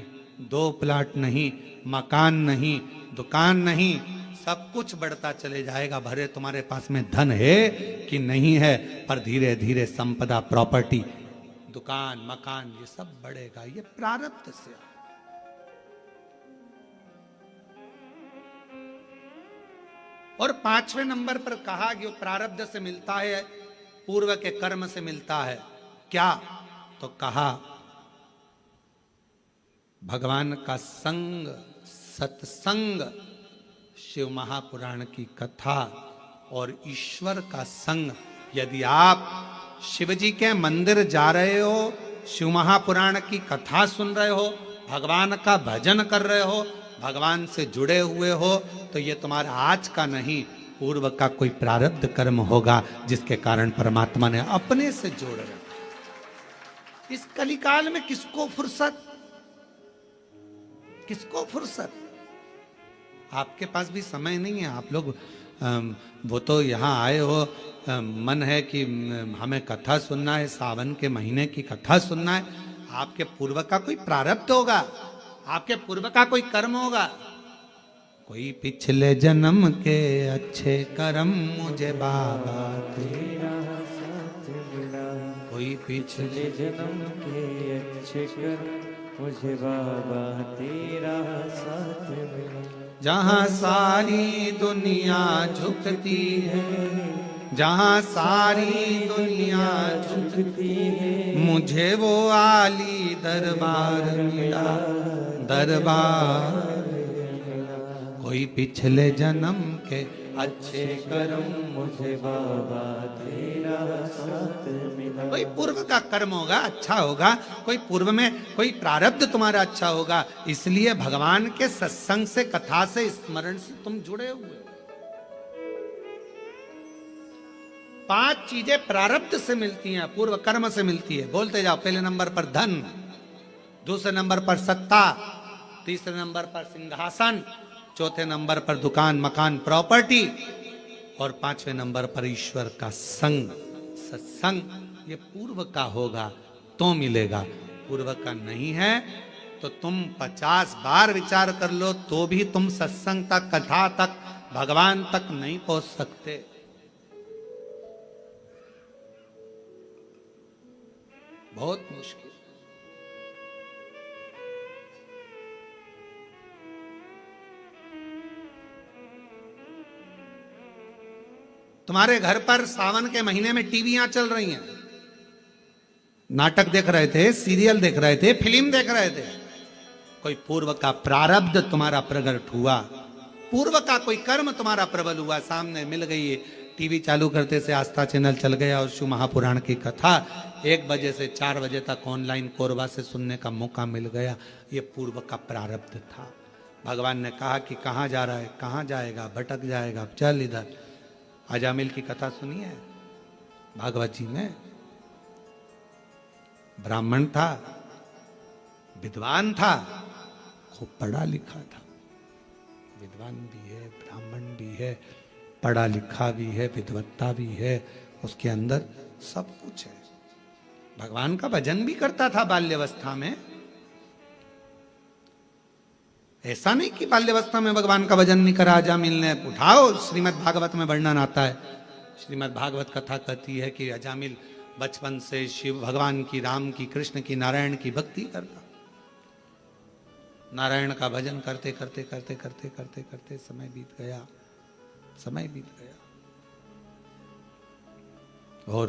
2 प्लाट नहीं, मकान नहीं, दुकान नहीं, सब कुछ बढ़ता चले जाएगा। भरे तुम्हारे पास में धन है कि नहीं है, पर धीरे धीरे संपदा, प्रॉपर्टी, दुकान, मकान, ये सब बढ़ेगा। ये प्रारब्ध से। और 5वें नंबर पर कहा कि वो प्रारब्ध से मिलता है, पूर्व के कर्म से मिलता है। क्या? तो कहा भगवान का संग, सत्संग, शिव महापुराण की कथा और ईश्वर का संग। यदि आप शिव जी के मंदिर जा रहे हो, शिव महापुराण की कथा सुन रहे हो, भगवान का भजन कर रहे हो, भगवान से जुड़े हुए हो, तो ये तुम्हारा आज का नहीं, पूर्व का कोई प्रारब्ध कर्म होगा जिसके कारण परमात्मा ने अपने से जोड़ रखा। इस कलिकाल में किसको फुर्सत, किसको फुर्सत? आपके पास भी समय नहीं है। आप लोग वो तो यहाँ आए हो, मन है कि हमें कथा सुनना है, सावन के महीने की कथा सुनना है। आपके पूर्व का कोई प्रारब्ध होगा, आपके पूर्व का कोई कर्म होगा। कोई पिछले जन्म के अच्छे कर्म मुझे बाबा तेरा साथ मिला, कोई पिछले जन्म के अच्छे कर्म मुझे बाबा तेरा साथ मिला। जहाँ सारी दुनिया झुकती है, जहाँ सारी दुनिया झुकती है, मुझे वो आली दरबार मिला, दरबार। कोई पिछले जन्म के अच्छे कर्म मुझे बाबा तेरा साथ मिला। कोई पूर्व का कर्म होगा, अच्छा होगा, कोई पूर्व में कोई प्रारब्ध तुम्हारा अच्छा होगा, इसलिए भगवान के सत्संग से, कथा से, स्मरण से तुम जुड़े हुए हो। 5 चीजें प्रारब्ध से मिलती हैं, पूर्व कर्म से मिलती है। बोलते जाओ। पहले नंबर पर धन, दूसरे नंबर पर सत्ता, तीसरे नंबर पर सिंहासन, चौथे नंबर पर दुकान, मकान, प्रॉपर्टी, और 5वें नंबर पर ईश्वर का संग, सत्संग। ये पूर्व का होगा तो मिलेगा, पूर्व का नहीं है तो तुम 50 बार विचार कर लो तो भी तुम सत्संग तक, कथा तक, भगवान तक नहीं पहुंच सकते। बहुत मुश्किल। तुम्हारे घर पर सावन के महीने में टीवियां चल रही हैं, नाटक देख रहे थे, सीरियल देख रहे थे, फिल्म देख रहे थे। कोई पूर्व का प्रारब्ध तुम्हारा प्रकट हुआ, पूर्व का कोई कर्म तुम्हारा प्रबल हुआ, सामने मिल गई। टीवी चालू करते से आस्था चैनल चल गया और शिव महापुराण की कथा 1 बजे से 4 बजे तक ऑनलाइन कोरबा से सुनने का मौका मिल गया। ये पूर्व का प्रारब्ध था। भगवान ने कहा कि कहाँ जा रहा है, कहाँ जाएगा, भटक जाएगा, चल इधर। अजामिल की कथा सुनी है भागवत जी में? ब्राह्मण था, विद्वान था, खूब पढ़ा लिखा था। विद्वान भी है, ब्राह्मण भी है, पढ़ा लिखा भी है, विद्वत्ता भी है, उसके अंदर सब कुछ है। भगवान का भजन भी करता था बाल्यावस्था में। ऐसा नहीं कि बाल्यावस्था में भगवान का भजन नहीं करा। अजामिल ने, उठाओ, श्रीमद् भागवत में वर्णन आता है। श्रीमद् भागवत कथा कहती है कि अजामिल बचपन से शिव भगवान की, राम की, कृष्ण की, नारायण की भक्ति करता। नारायण का भजन करते करते करते करते करते करते समय बीत गया, समय बीत गया। और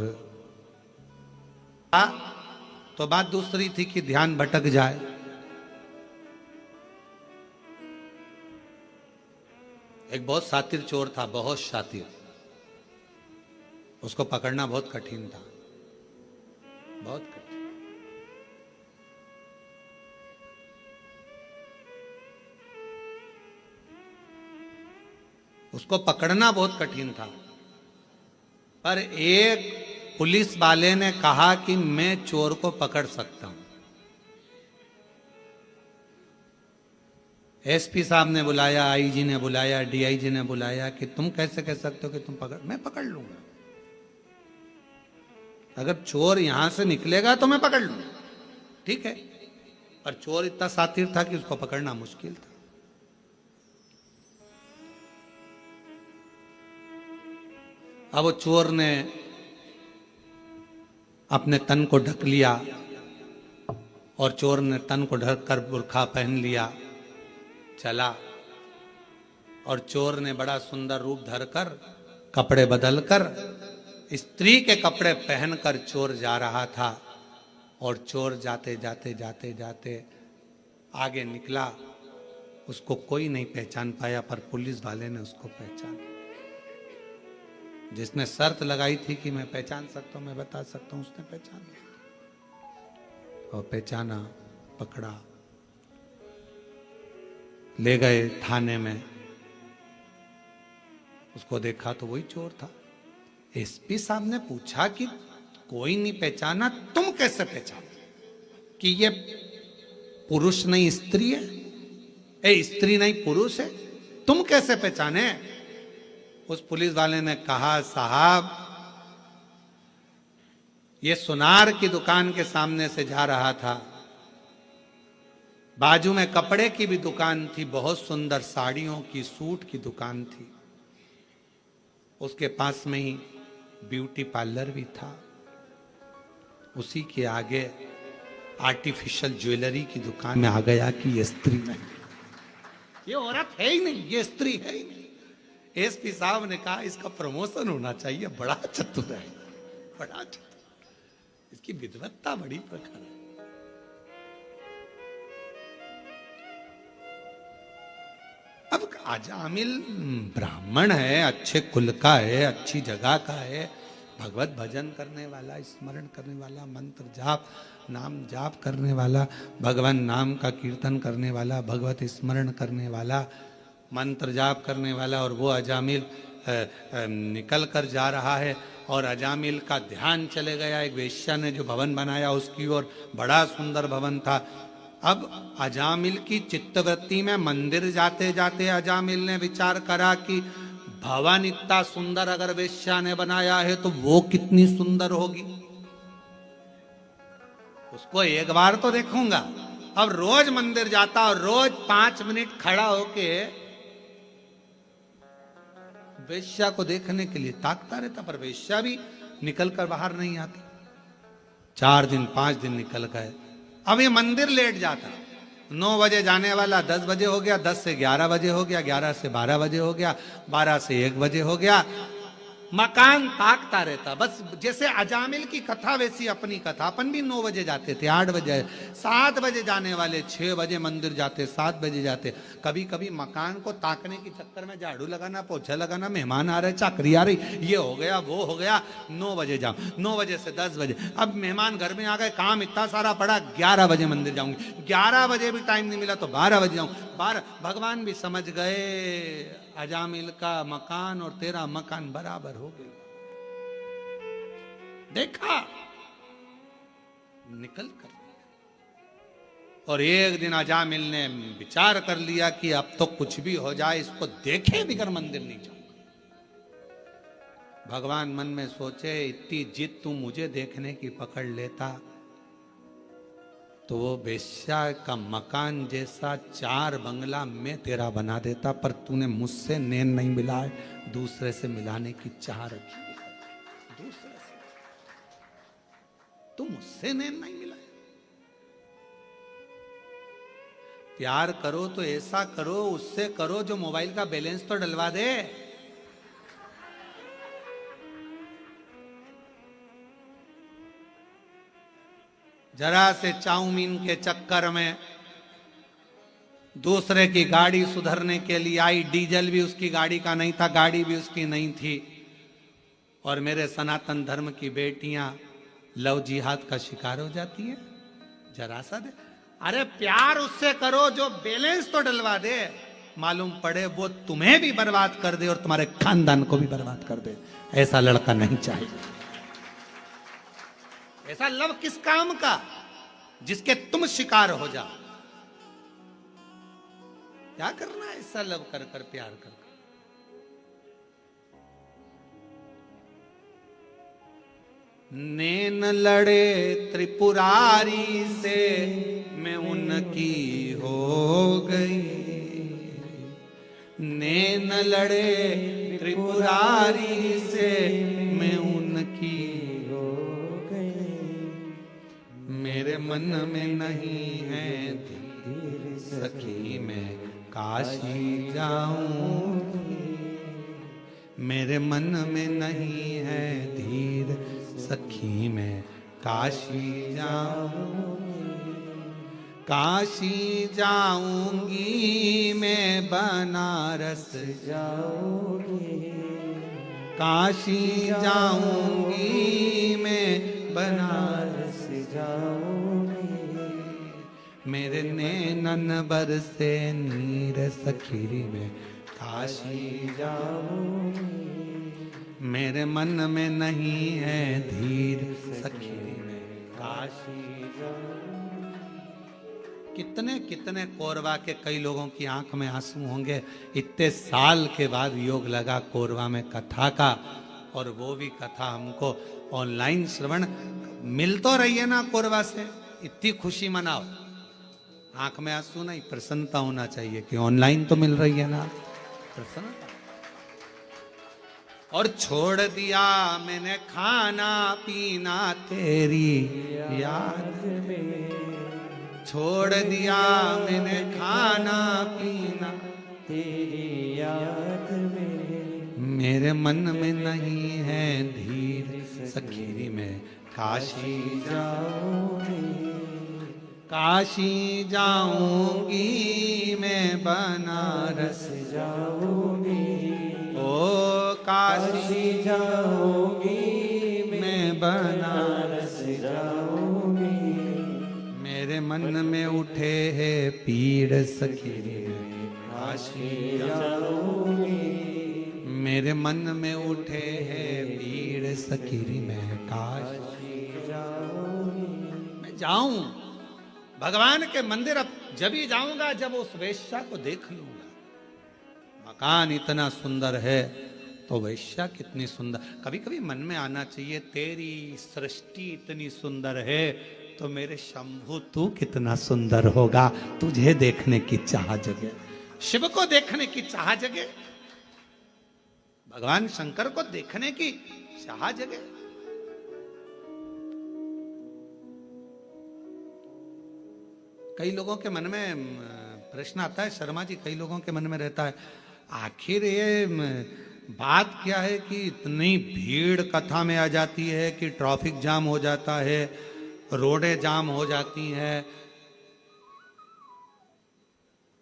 तो बात दूसरी थी कि ध्यान भटक जाए। एक बहुत शातिर चोर था, बहुत शातिर। उसको पकड़ना बहुत कठिन था, बहुत कठिन। उसको पकड़ना बहुत कठिन था। पर एक पुलिस वाले ने कहा कि मैं चोर को पकड़ सकता हूं। एसपी साहब ने बुलाया, आईजी ने बुलाया, डीआईजी ने बुलाया कि तुम कैसे कह सकते हो कि तुम पकड़, मैं पकड़ लूंगा। अगर चोर यहां से निकलेगा तो मैं पकड़ लूंगा, ठीक है। पर चोर इतना सातिर था कि उसको पकड़ना मुश्किल था। अब वो चोर ने अपने तन को ढक लिया और चोर ने तन को ढक कर बुर्खा पहन लिया, चला। और चोर ने बड़ा सुंदर रूप धरकर, कपड़े बदलकर, स्त्री के कपड़े पहनकर चोर जा रहा था। और चोर जाते जाते जाते जाते आगे निकला। उसको कोई नहीं पहचान पाया, पर पुलिस वाले ने उसको पहचान। जिसने शर्त लगाई थी कि मैं पहचान सकता हूं, मैं बता सकता हूं, उसने पहचान लिया और पहचाना, पकड़ा, ले गए थाने में। उसको देखा तो वही चोर था। एसपी साहब ने पूछा कि कोई नहीं पहचाना, तुम कैसे पहचाना कि ये पुरुष नहीं स्त्री है, स्त्री नहीं पुरुष है, तुम कैसे पहचाने? उस पुलिस वाले ने कहा, साहब ये सुनार की दुकान के सामने से जा रहा था, बाजू में कपड़े की भी दुकान थी, बहुत सुंदर साड़ियों की, सूट की दुकान थी, उसके पास में ही ब्यूटी पार्लर भी था, उसी के आगे आर्टिफिशियल ज्वेलरी की दुकान में आ गया कि ये स्त्री नहीं, ये औरत है ही नहीं, ये स्त्री है ही नहीं। एसपी साहब ने कहा इसका प्रमोशन होना चाहिए, बड़ा चतुर है, बड़ा चतुर, इसकी विद्वत्ता बड़ी प्रखर है। अब अजामिल ब्राह्मण है, अच्छे कुल का है, अच्छी जगह का है, भगवत भजन करने वाला, स्मरण करने वाला, मंत्र जाप, नाम जाप करने वाला, भगवान नाम का कीर्तन करने वाला, भगवत स्मरण करने वाला, मंत्र जाप करने वाला, और वो अजामिल निकल कर जा रहा है। और अजामिल का ध्यान चले गया एक वेश्या ने जो भवन बनाया उसकी ओर, बड़ा सुंदर भवन था। अब अजामिल की चित्तवृत्ति में मंदिर जाते जाते अजामिल ने विचार करा कि भवन इतना सुंदर अगर वेश्या ने बनाया है तो वो कितनी सुंदर होगी, उसको एक बार तो देखूंगा। अब रोज मंदिर जाता और रोज 5 मिनट खड़ा होके वेश्या को देखने के लिए ताकता रहता, पर वेश्या भी निकल कर बाहर नहीं आती। 4 दिन 5 दिन निकल गए। अब ये मंदिर लेट जाता, 9 बजे जाने वाला 10 बजे हो गया, 10 से 11 बजे हो गया, 11 से 12 बजे हो गया, 12 से 1 बजे हो गया, मकान ताकता रहता। बस जैसे अजामिल की कथा वैसी अपनी कथा। अपन भी 9 बजे जाते थे, 8 बजे, 7 बजे जाने वाले, 6 बजे मंदिर जाते, 7 बजे जाते। कभी कभी मकान को ताकने के चक्कर में झाड़ू लगाना, पोछा लगाना, मेहमान आ रहे, चाकरी आ रही, ये हो गया वो हो गया, 9 बजे जाओ, 9 बजे से 10 बजे। अब मेहमान घर में आ गए, काम इतना सारा पड़ा, 11 बजे मंदिर जाऊंगी, 11 बजे भी टाइम नहीं मिला तो 12 बजे जाऊं, 12। भगवान भी समझ गए अजामिल का मकान और तेरा मकान बराबर हो गई। देखा, निकल कर लिया। और एक दिन अजामिल ने विचार कर लिया कि अब तो कुछ भी हो जाए, इसको देखे बिगर मंदिर नहीं जाऊंगा। भगवान मन में सोचे, इतनी जिद तू मुझे देखने की पकड़ लेता तो वो वेश्या का मकान जैसा 4 बंगला मैं तेरा बना देता, पर तूने मुझसे नैन नहीं मिलाए, दूसरे से मिलाने की चाह रखी है, दूसरे से, तू मुझसे नैन नहीं मिलाए। प्यार करो तो ऐसा करो, उससे करो जो मोबाइल का बैलेंस तो डलवा दे। जरा से चाउमीन के चक्कर में दूसरे की गाड़ी सुधरने के लिए आई, डीजल भी उसकी गाड़ी का नहीं था, गाड़ी भी उसकी नहीं थी, और मेरे सनातन धर्म की बेटियां लव जिहाद का शिकार हो जाती हैं। जरा सा दे, अरे प्यार उससे करो जो बैलेंस तो डलवा दे, मालूम पड़े वो तुम्हें भी बर्बाद कर दे और तुम्हारे खानदान को भी बर्बाद कर दे। ऐसा लड़का नहीं चाहिए। ऐसा लव किस काम का जिसके तुम शिकार हो जाओ। क्या करना है ऐसा लव कर कर प्यार कर कर। नैन लड़े त्रिपुरारी से मैं उनकी हो गई, नैन लड़े त्रिपुरारी से मैं उनकी हो गई, मेरे मन में नहीं है धीर सखी मैं काशी जाऊंगी, मेरे मन में नहीं है धीर सखी मैं काशी जाऊंगी, काशी जाऊंगी मैं बनारस जाऊंगी, काशी जाऊंगी मैं बनारस जाऊंगी, मेरे नैनन बरसे नीर सखीरी में काशी जाऊंगी, मेरे मन में नहीं है धीर सखीरी में काशी। कितने कितने कोरवा के कई लोगों की आंख में आंसू होंगे, इतने साल के बाद योग लगा कोरवा में कथा का, और वो भी कथा हमको ऑनलाइन श्रवण मिल तो रही है ना कोरवा से, इतनी खुशी मनाओ। आंख में आंसू नहीं, प्रसन्नता होना चाहिए कि ऑनलाइन तो मिल रही है ना, प्रसन्नता। और छोड़ दिया मैंने खाना पीना तेरी याद में, छोड़ दिया मैंने खाना पीना तेरी याद में, मेरे मन में नहीं है धीर सखीरी में काशी जाऊंगी, काशी जाऊंगी मैं बनारस जाऊंगी, ओ काशी जाऊंगी, मैं बनारस जाऊंगी, मेरे मन में उठे है पीड़ सखीरी में काशी जाऊंगी, मेरे मन में उठे है पीड़ सखीरी में काशी जाऊंगी, मैं जाऊं भगवान के मंदिर। अब जब ही जाऊंगा जब उस वेश्या को देख लूंगा। मकान इतना सुंदर है तो वेश्या कितनी सुंदर। कभी कभी मन में आना चाहिए, तेरी सृष्टि इतनी सुंदर है तो मेरे शंभु तू कितना सुंदर होगा। तुझे देखने की चाह जगे, शिव को देखने की चाह जगे, भगवान शंकर को देखने की चाह जगे। कई लोगों के मन में प्रश्न आता है, शर्मा जी, कई लोगों के मन में रहता है, आखिर ये बात क्या है कि इतनी भीड़ कथा में आ जाती है कि ट्रैफिक जाम हो जाता है, रोडें जाम हो जाती हैं।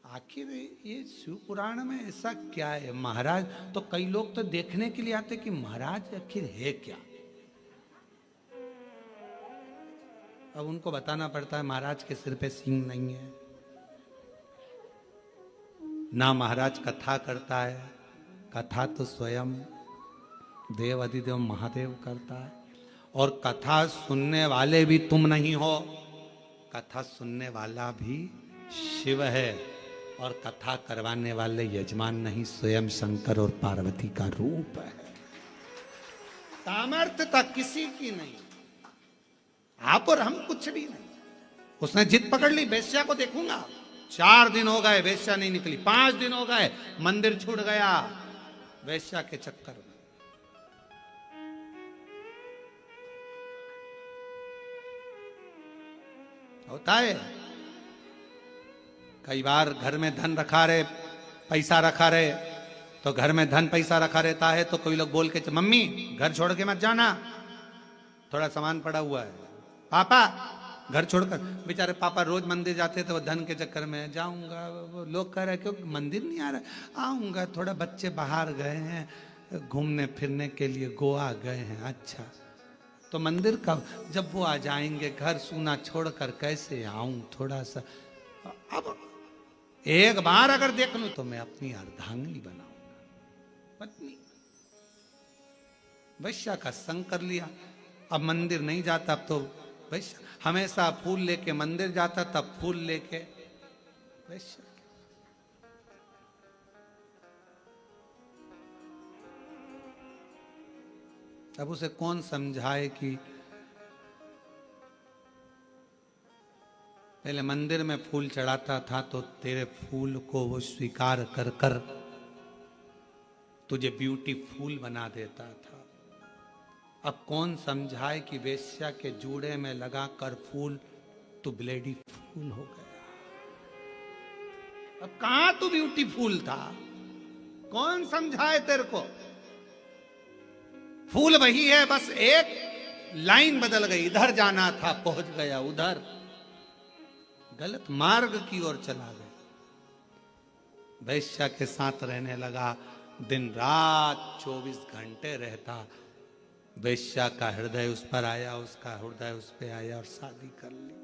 आखिर ये शिव पुराण में ऐसा क्या है? महाराज तो कई लोग तो देखने के लिए आते कि महाराज आखिर है क्या। अब उनको बताना पड़ता है महाराज के सिर पे सींग नहीं है, ना महाराज कथा करता है, कथा तो स्वयं देव अधिदेव महादेव करता है। और कथा सुनने वाले भी तुम नहीं हो, कथा सुनने वाला भी शिव है, और कथा करवाने वाले यजमान नहीं, स्वयं शंकर और पार्वती का रूप है। सामर्थ्यता किसी की नहीं, आप और हम कुछ भी नहीं। उसने जिद पकड़ ली, वेश्या को देखूंगा। 4 दिन हो गए वेश्या नहीं निकली, 5 दिन हो गए मंदिर छूट गया वेश्या के चक्कर में। होता है कई बार घर में धन रखा रहे, पैसा रखा रहे, तो घर में धन पैसा रखा रहता है तो कोई लोग बोल के, मम्मी घर छोड़ के मत जाना, थोड़ा सामान पड़ा हुआ है। पापा घर छोड़कर, बेचारे पापा रोज मंदिर जाते थे, वो धन के चक्कर में जाऊंगा। वो लोग कह रहे क्यों मंदिर नहीं आ रहा, आऊंगा, थोड़ा बच्चे बाहर गए हैं घूमने फिरने के लिए, गोवा गए हैं। अच्छा तो मंदिर का जब वो आ जाएंगे, घर सूना छोड़कर कैसे आऊं थोड़ा सा। अब एक बार अगर देख लूं तो मैं अपनी अर्धांगिनी बनाऊंगा, पत्नी। वैश्या का संग कर लिया, अब मंदिर नहीं जाता, अब तो वैश्या हमेशा फूल लेके मंदिर जाता, तब फूल लेके वैश्या। अब उसे कौन समझाए कि पहले मंदिर में फूल चढ़ाता था तो तेरे फूल को वो स्वीकार कर कर तुझे ब्यूटीफुल बना देता था। अब कौन समझाए कि वेश्या के जूड़े में लगा कर फूल तू ब्लेडी फूल हो गया। अब कहां तू ब्यूटीफुल था, कौन समझाए तेरे को। फूल वही है, बस एक लाइन बदल गई, इधर जाना था पहुंच गया उधर, गलत मार्ग की ओर चला गया। वैश्या के साथ रहने लगा, दिन रात 24 घंटे रहता। वैश्या का हृदय उस पर आया, उसका हृदय उस पर आया और शादी कर ली।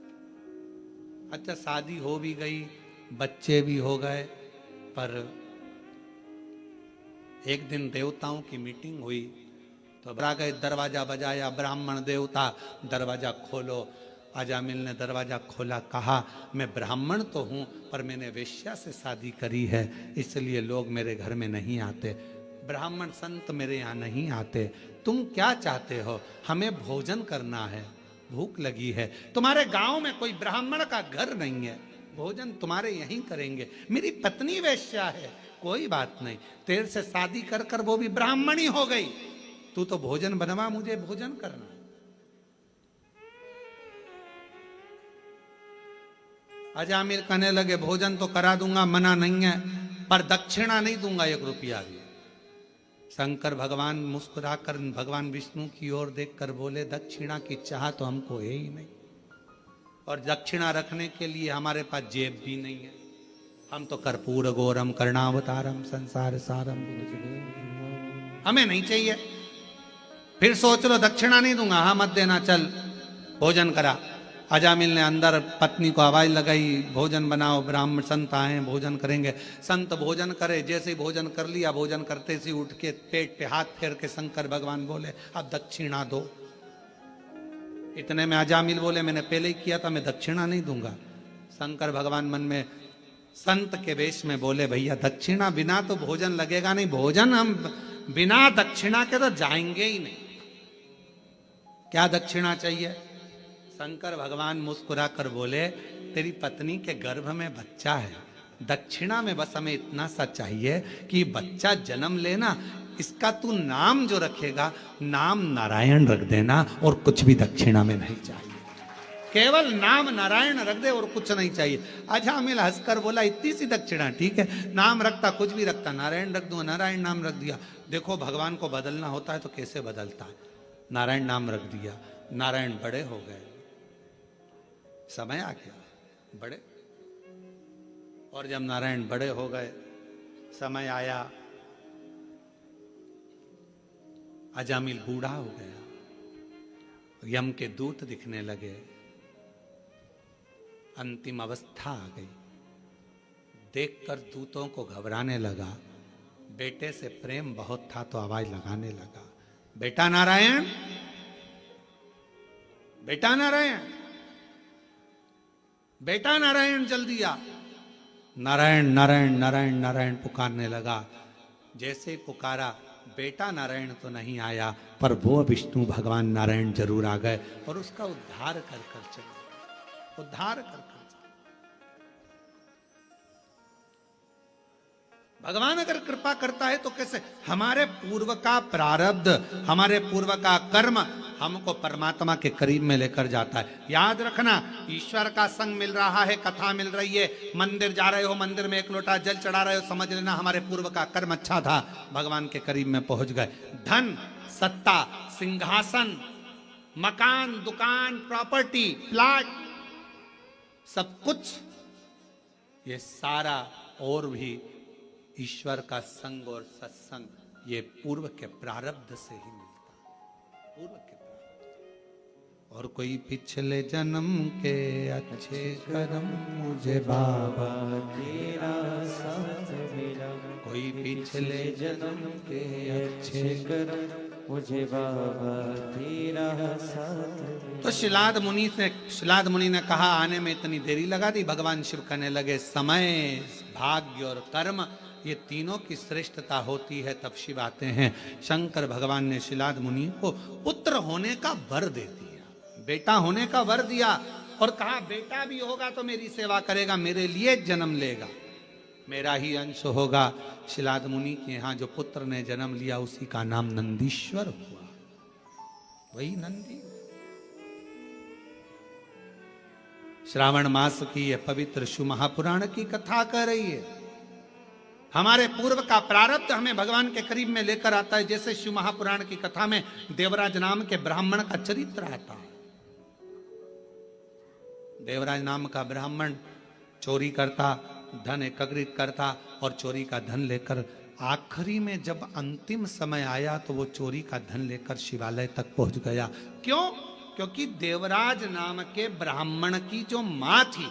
अच्छा, शादी हो भी गई, बच्चे भी हो गए, पर एक दिन देवताओं की मीटिंग हुई तो आ गए, दरवाजा बजाया, ब्राह्मण देवता दरवाजा खोलो। अजामिल ने दरवाजा खोला, कहा मैं ब्राह्मण तो हूं पर मैंने वेश्या से शादी करी है, इसलिए लोग मेरे घर में नहीं आते, ब्राह्मण संत मेरे यहाँ नहीं आते। तुम क्या चाहते हो? हमें भोजन करना है, भूख लगी है। तुम्हारे गांव में कोई ब्राह्मण का घर नहीं है, भोजन तुम्हारे यहीं करेंगे। मेरी पत्नी वेश्या है, कोई बात नहीं, तेरे से शादी कर कर वो भी ब्राह्मणी हो गई, तू तो भोजन बनवा, मुझे भोजन करना। अजामिल कहने लगे भोजन तो करा दूंगा, मना नहीं है, पर दक्षिणा नहीं दूंगा 1 रुपया भी। शंकर भगवान मुस्कुराकर भगवान विष्णु की ओर देखकर बोले, दक्षिणा की चाह तो हमको है ही नहीं, और दक्षिणा रखने के लिए हमारे पास जेब भी नहीं है। हम तो कर्पूर गौरम कर्णावतारम संसार सारम, हमें नहीं चाहिए। फिर सोच लो, दक्षिणा नहीं दूंगा, हाँ मत देना, चल भोजन करा। अजामिल ने अंदर पत्नी को आवाज लगाई, भोजन बनाओ, ब्राह्मण संत आए भोजन करेंगे। संत भोजन करे, जैसे ही भोजन कर लिया, भोजन करते से उठ के पेट पे हाथ फेर के शंकर भगवान बोले, अब दक्षिणा दो। इतने में अजामिल बोले, मैंने पहले ही किया था, मैं दक्षिणा नहीं दूंगा। शंकर भगवान मन में संत के वेश में बोले, भैया दक्षिणा बिना तो भोजन लगेगा नहीं, भोजन हम बिना दक्षिणा के तो जाएंगे ही नहीं, क्या दक्षिणा चाहिए? शंकर भगवान मुस्कुरा कर बोले, तेरी पत्नी के गर्भ में बच्चा है, दक्षिणा में बस हमें इतना सा चाहिए कि बच्चा जन्म लेना, इसका तू नाम जो रखेगा नाम नारायण रख देना, और कुछ भी दक्षिणा में नहीं चाहिए, केवल नाम नारायण रख दे और कुछ नहीं चाहिए। अजामिल हंसकर बोला, इतनी सी दक्षिणा ठीक है, नाम रखता कुछ भी रखता, नारायण रख दूंगा, नारायण नाम रख दिया। देखो भगवान को बदलना होता है तो कैसे बदलता है, नारायण नाम रख दिया। नारायण बड़े हो गए, समय आ गया बड़े, और जब नारायण बड़े हो गए, समय आया, अजामिल बूढ़ा हो गया, यम के दूत दिखने लगे, अंतिम अवस्था आ गई। देखकर दूतों को घबराने लगा, बेटे से प्रेम बहुत था तो आवाज लगाने लगा, बेटा नारायण, बेटा नारायण, बेटा नारायण, जल्दी आ। नारायण नारायण नारायण नारायण पुकारने लगा। जैसे पुकारा, बेटा नारायण तो नहीं आया, पर वो विष्णु भगवान नारायण जरूर आ गए और उसका उद्धार कर कर चले, उद्धार कर कर। भगवान अगर कृपा करता है तो कैसे? हमारे पूर्व का प्रारब्ध, हमारे पूर्व का कर्म हमको परमात्मा के करीब में लेकर जाता है। याद रखना, ईश्वर का संग मिल रहा है, कथा मिल रही है, मंदिर जा रहे हो, मंदिर में 1 लोटा जल चढ़ा रहे हो, समझ लेना हमारे पूर्व का कर्म अच्छा था, भगवान के करीब में पहुंच गए। धन, सत्ता, सिंहासन, मकान, दुकान, प्रॉपर्टी, प्लाट, सब कुछ, ये सारा और भी ईश्वर का संग और सत्संग, ये पूर्व के प्रारब्ध से ही मिलता, पूर्व के प्रारब्ध। और कोई पिछले जन्म के अच्छे कर्म मुझे बाबा तेरा साथ मिला, कोई पिछले जन्म के अच्छे कर्म मुझे बाबा तेरा साथ। तो शिलाद मुनि ने कहा, आने में इतनी देरी लगा दी। भगवान शिव कहने लगे, समय, भाग्य और कर्म ये तीनों की श्रेष्ठता होती है, तब शिव आते हैं। शंकर भगवान ने शिलाद मुनि को पुत्र होने का वर दे दिया, बेटा होने का वर दिया और कहा बेटा भी होगा तो मेरी सेवा करेगा, मेरे लिए जन्म लेगा, मेरा ही अंश होगा। शिलाद मुनि के यहाँ जो पुत्र ने जन्म लिया उसी का नाम नंदीश्वर हुआ, वही नंदी। श्रावण मास की यह पवित्र शिव महापुराण की कथा कर रही है। हमारे पूर्व का प्रारब्ध हमें भगवान के करीब में लेकर आता है। जैसे शिव महापुराण की कथा में देवराज नाम के ब्राह्मण का चरित्र आता है। देवराज नाम का ब्राह्मण चोरी करता, धन एकत्रित करता और चोरी का धन लेकर आखिरी में जब अंतिम समय आया तो वो चोरी का धन लेकर शिवालय तक पहुंच गया। क्यों? क्योंकि देवराज नाम के ब्राह्मण की जो मां थी,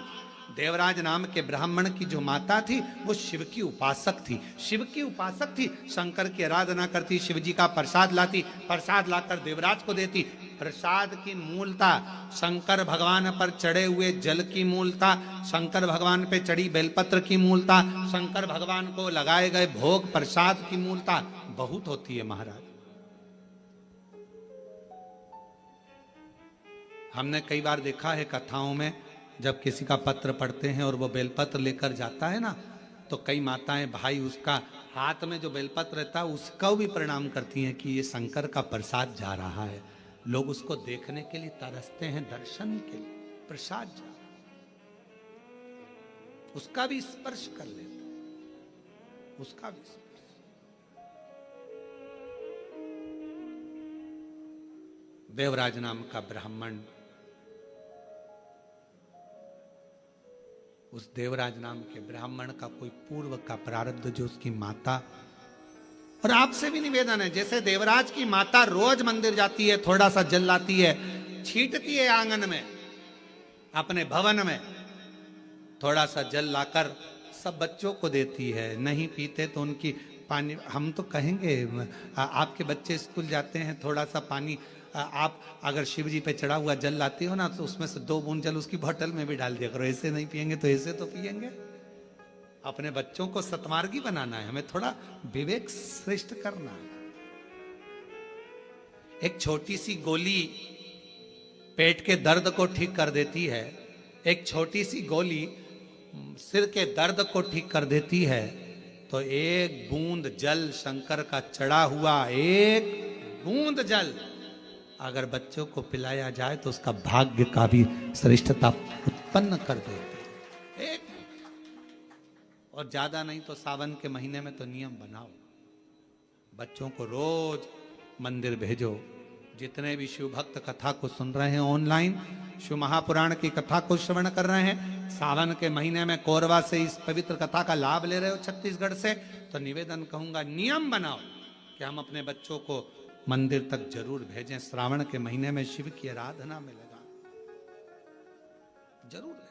देवराज नाम के ब्राह्मण की जो माता थी वो शिव की उपासक थी, शिव की उपासक थी, शंकर की आराधना करती, शिव जी का प्रसाद लाती, प्रसाद लाकर देवराज को देती। प्रसाद की मूलता शंकर भगवान पर चढ़े हुए जल की मूलता, शंकर भगवान पे चढ़ी बेलपत्र की मूलता, शंकर भगवान को लगाए गए भोग प्रसाद की मूलता बहुत होती है महाराज। हमने कई बार देखा है कथाओं में, जब किसी का पत्र पढ़ते हैं और वो बेलपत्र लेकर जाता है ना, तो कई माताएं भाई उसका हाथ में जो बेलपत्र रहता है उसका भी प्रणाम करती हैं कि ये शंकर का प्रसाद जा रहा है। लोग उसको देखने के लिए तरसते हैं, दर्शन के लिए, प्रसाद जा रहा है, उसका भी स्पर्श कर लेते, उसका भी स्पर्श। देवराज नाम का ब्राह्मण, उस देवराज नाम के ब्राह्मण का कोई पूर्व का प्रारब्ध जो उसकी माता, और आपसे भी निवेदन है, जैसे देवराज की माता रोज मंदिर जाती है, थोड़ा सा जल लाती है, छींटती है आंगन में, अपने भवन में थोड़ा सा जल लाकर सब बच्चों को देती है, नहीं पीते तो उनकी पानी, हम तो कहेंगे आपके बच्चे स्कूल जाते हैं, थोड़ा सा पानी आप अगर शिव जी पे चढ़ा हुआ जल लाती हो ना तो उसमें से 2 बूंद जल उसकी बोतल में भी डाल दिया करो, ऐसे नहीं पिएंगे तो ऐसे तो पिएंगे। अपने बच्चों को सतमार्गी बनाना है, हमें थोड़ा विवेक श्रेष्ठ करना है। एक छोटी सी गोली पेट के दर्द को ठीक कर देती है, एक छोटी सी गोली सिर के दर्द को ठीक कर देती है, तो एक बूंद जल शंकर का चढ़ा हुआ, एक बूंद जल अगर बच्चों को पिलाया जाए तो उसका भाग्य का भी श्रेष्ठता उत्पन्न कर देते हैं। एक और ज्यादा नहीं तो सावन के महीने में तो नियम बनाओ, बच्चों को रोज मंदिर भेजो। जितने भी शिव भक्त कथा को सुन रहे हैं ऑनलाइन, शिव महापुराण की कथा को श्रवण कर रहे हैं, सावन के महीने में कोरबा से इस पवित्र कथा का लाभ ले रहे हो छत्तीसगढ़ से, तो निवेदन कहूंगा नियम बनाओ कि हम अपने बच्चों को मंदिर तक जरूर भेजें। श्रावण के महीने में शिव की आराधना में लगा जरूर ले जाए।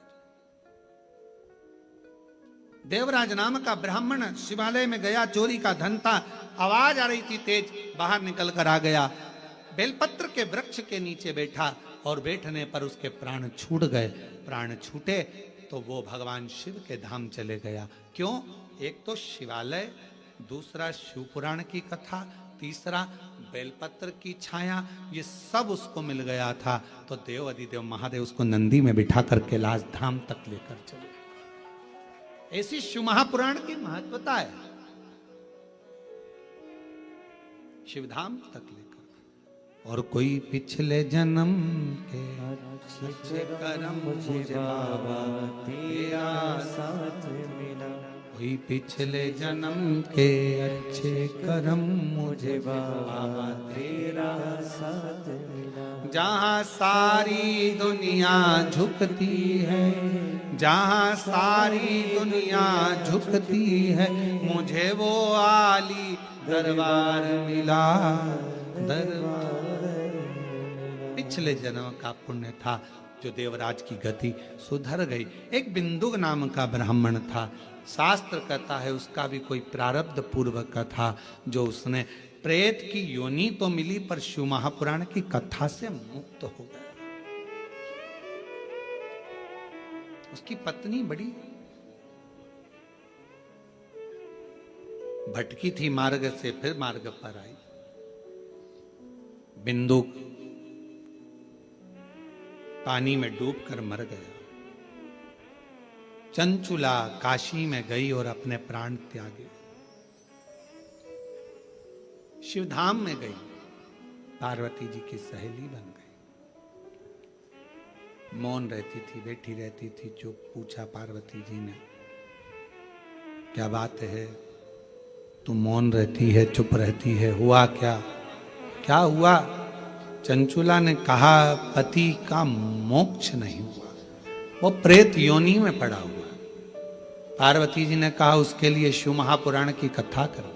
देवराज नाम का ब्राह्मण शिवालय में गया, चोरी का धन था, आवाज आ रही थी तेज, बाहर निकल कर आ गया, बेलपत्र के वृक्ष के नीचे बैठा और बैठने पर उसके प्राण छूट गए। प्राण छूटे तो वो भगवान शिव के धाम चले गया। क्यों? एक तो शिवालय, दूसरा शिव पुराण की कथा, तीसरा बेलपत्र की छाया, ये सब उसको मिल गया था। तो देव अधिदेव महादेव उसको नंदी में बिठा कर कैलाश धाम तक लेकर चले। ऐसी शिव महापुराण की महत्वता है, शिवधाम तक लेकर। और कोई पिछले जन्म के अच्छे कर्म मुझे बाबा तेरा साथ मिला, कोई पिछले जन्म के अच्छे कर्म मुझे बाबा तेरा साथ मिला। जहाँ सारी दुनिया झुकती है, जहाँ सारी दुनिया झुकती है, मुझे वो आली दरबार मिला, दरबार। पिछले जन्म का पुण्य था जो देवराज की गति सुधर गई। एक बिंदु नाम का ब्राह्मण था, शास्त्र कहता है उसका भी कोई प्रारब्ध पूर्वक था, जो उसने प्रेत की योनि तो मिली पर शिव महापुराण की कथा से मुक्त हो गया। उसकी पत्नी बड़ी भटकी थी मार्ग से, फिर मार्ग पर आई। बिंदु पानी में डूबकर मर गया। चंचुला काशी में गई और अपने प्राण त्यागे। शिवधाम में गई, पार्वती जी की सहेली बन गई। मौन रहती थी, बैठी रहती थी, चुप। पूछा पार्वती जी ने, क्या बात है, तू मौन रहती है, चुप रहती है, हुआ क्या? क्या हुआ? चंचुला ने कहा, पति का मोक्ष नहीं हुआ, वो प्रेत योनि में पड़ा हुआ। पार्वती जी ने कहा, उसके लिए शिव महापुराण की कथा करो।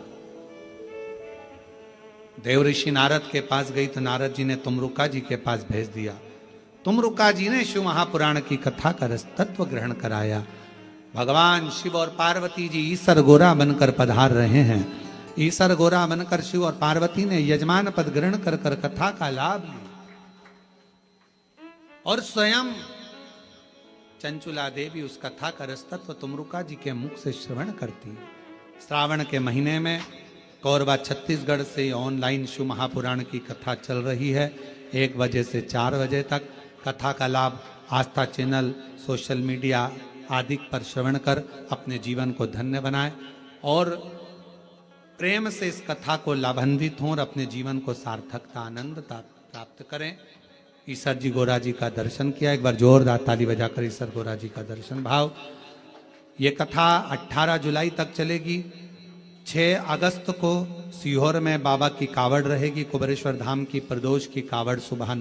देव ऋषि नारद के पास गई तो नारद जी ने तुमरुका जी के पास भेज दिया। तुमरुका जी ने शिव महापुराण की कथा का रस तत्व ग्रहण कराया। भगवान शिव और पार्वती जी ईसर गोरा बनकर पधार रहे हैं। ईसर गोरा बनकर शिव और पार्वती ने यजमान पद ग्रहण कर कर कथा का लाभ लिया। और स्वयं चंचुला देवी उस कथा का रस तत्व तुमरुका जी के मुख से श्रवण करती है। श्रावण के महीने में कोरबा छत्तीसगढ़ से ऑनलाइन शिव महापुराण की कथा चल रही है। 1 बजे से 4 बजे तक कथा का लाभ आस्था चैनल, सोशल मीडिया आदि पर श्रवण कर अपने जीवन को धन्य बनाएं और प्रेम से इस कथा को लाभान्वित हों और अपने जीवन को सार्थकता, आनंदता प्राप्त करें। ईसर जी गोरा जी का दर्शन किया। एक बार जोरदार ताली बजाकर ईसर गोरा जी का दर्शन भाव। ये कथा 18 जुलाई तक चलेगी। 6 अगस्त को सीहोर में बाबा की कावड़ रहेगी। कुबेरेश्वर धाम की प्रदोष की कावड़ सुबह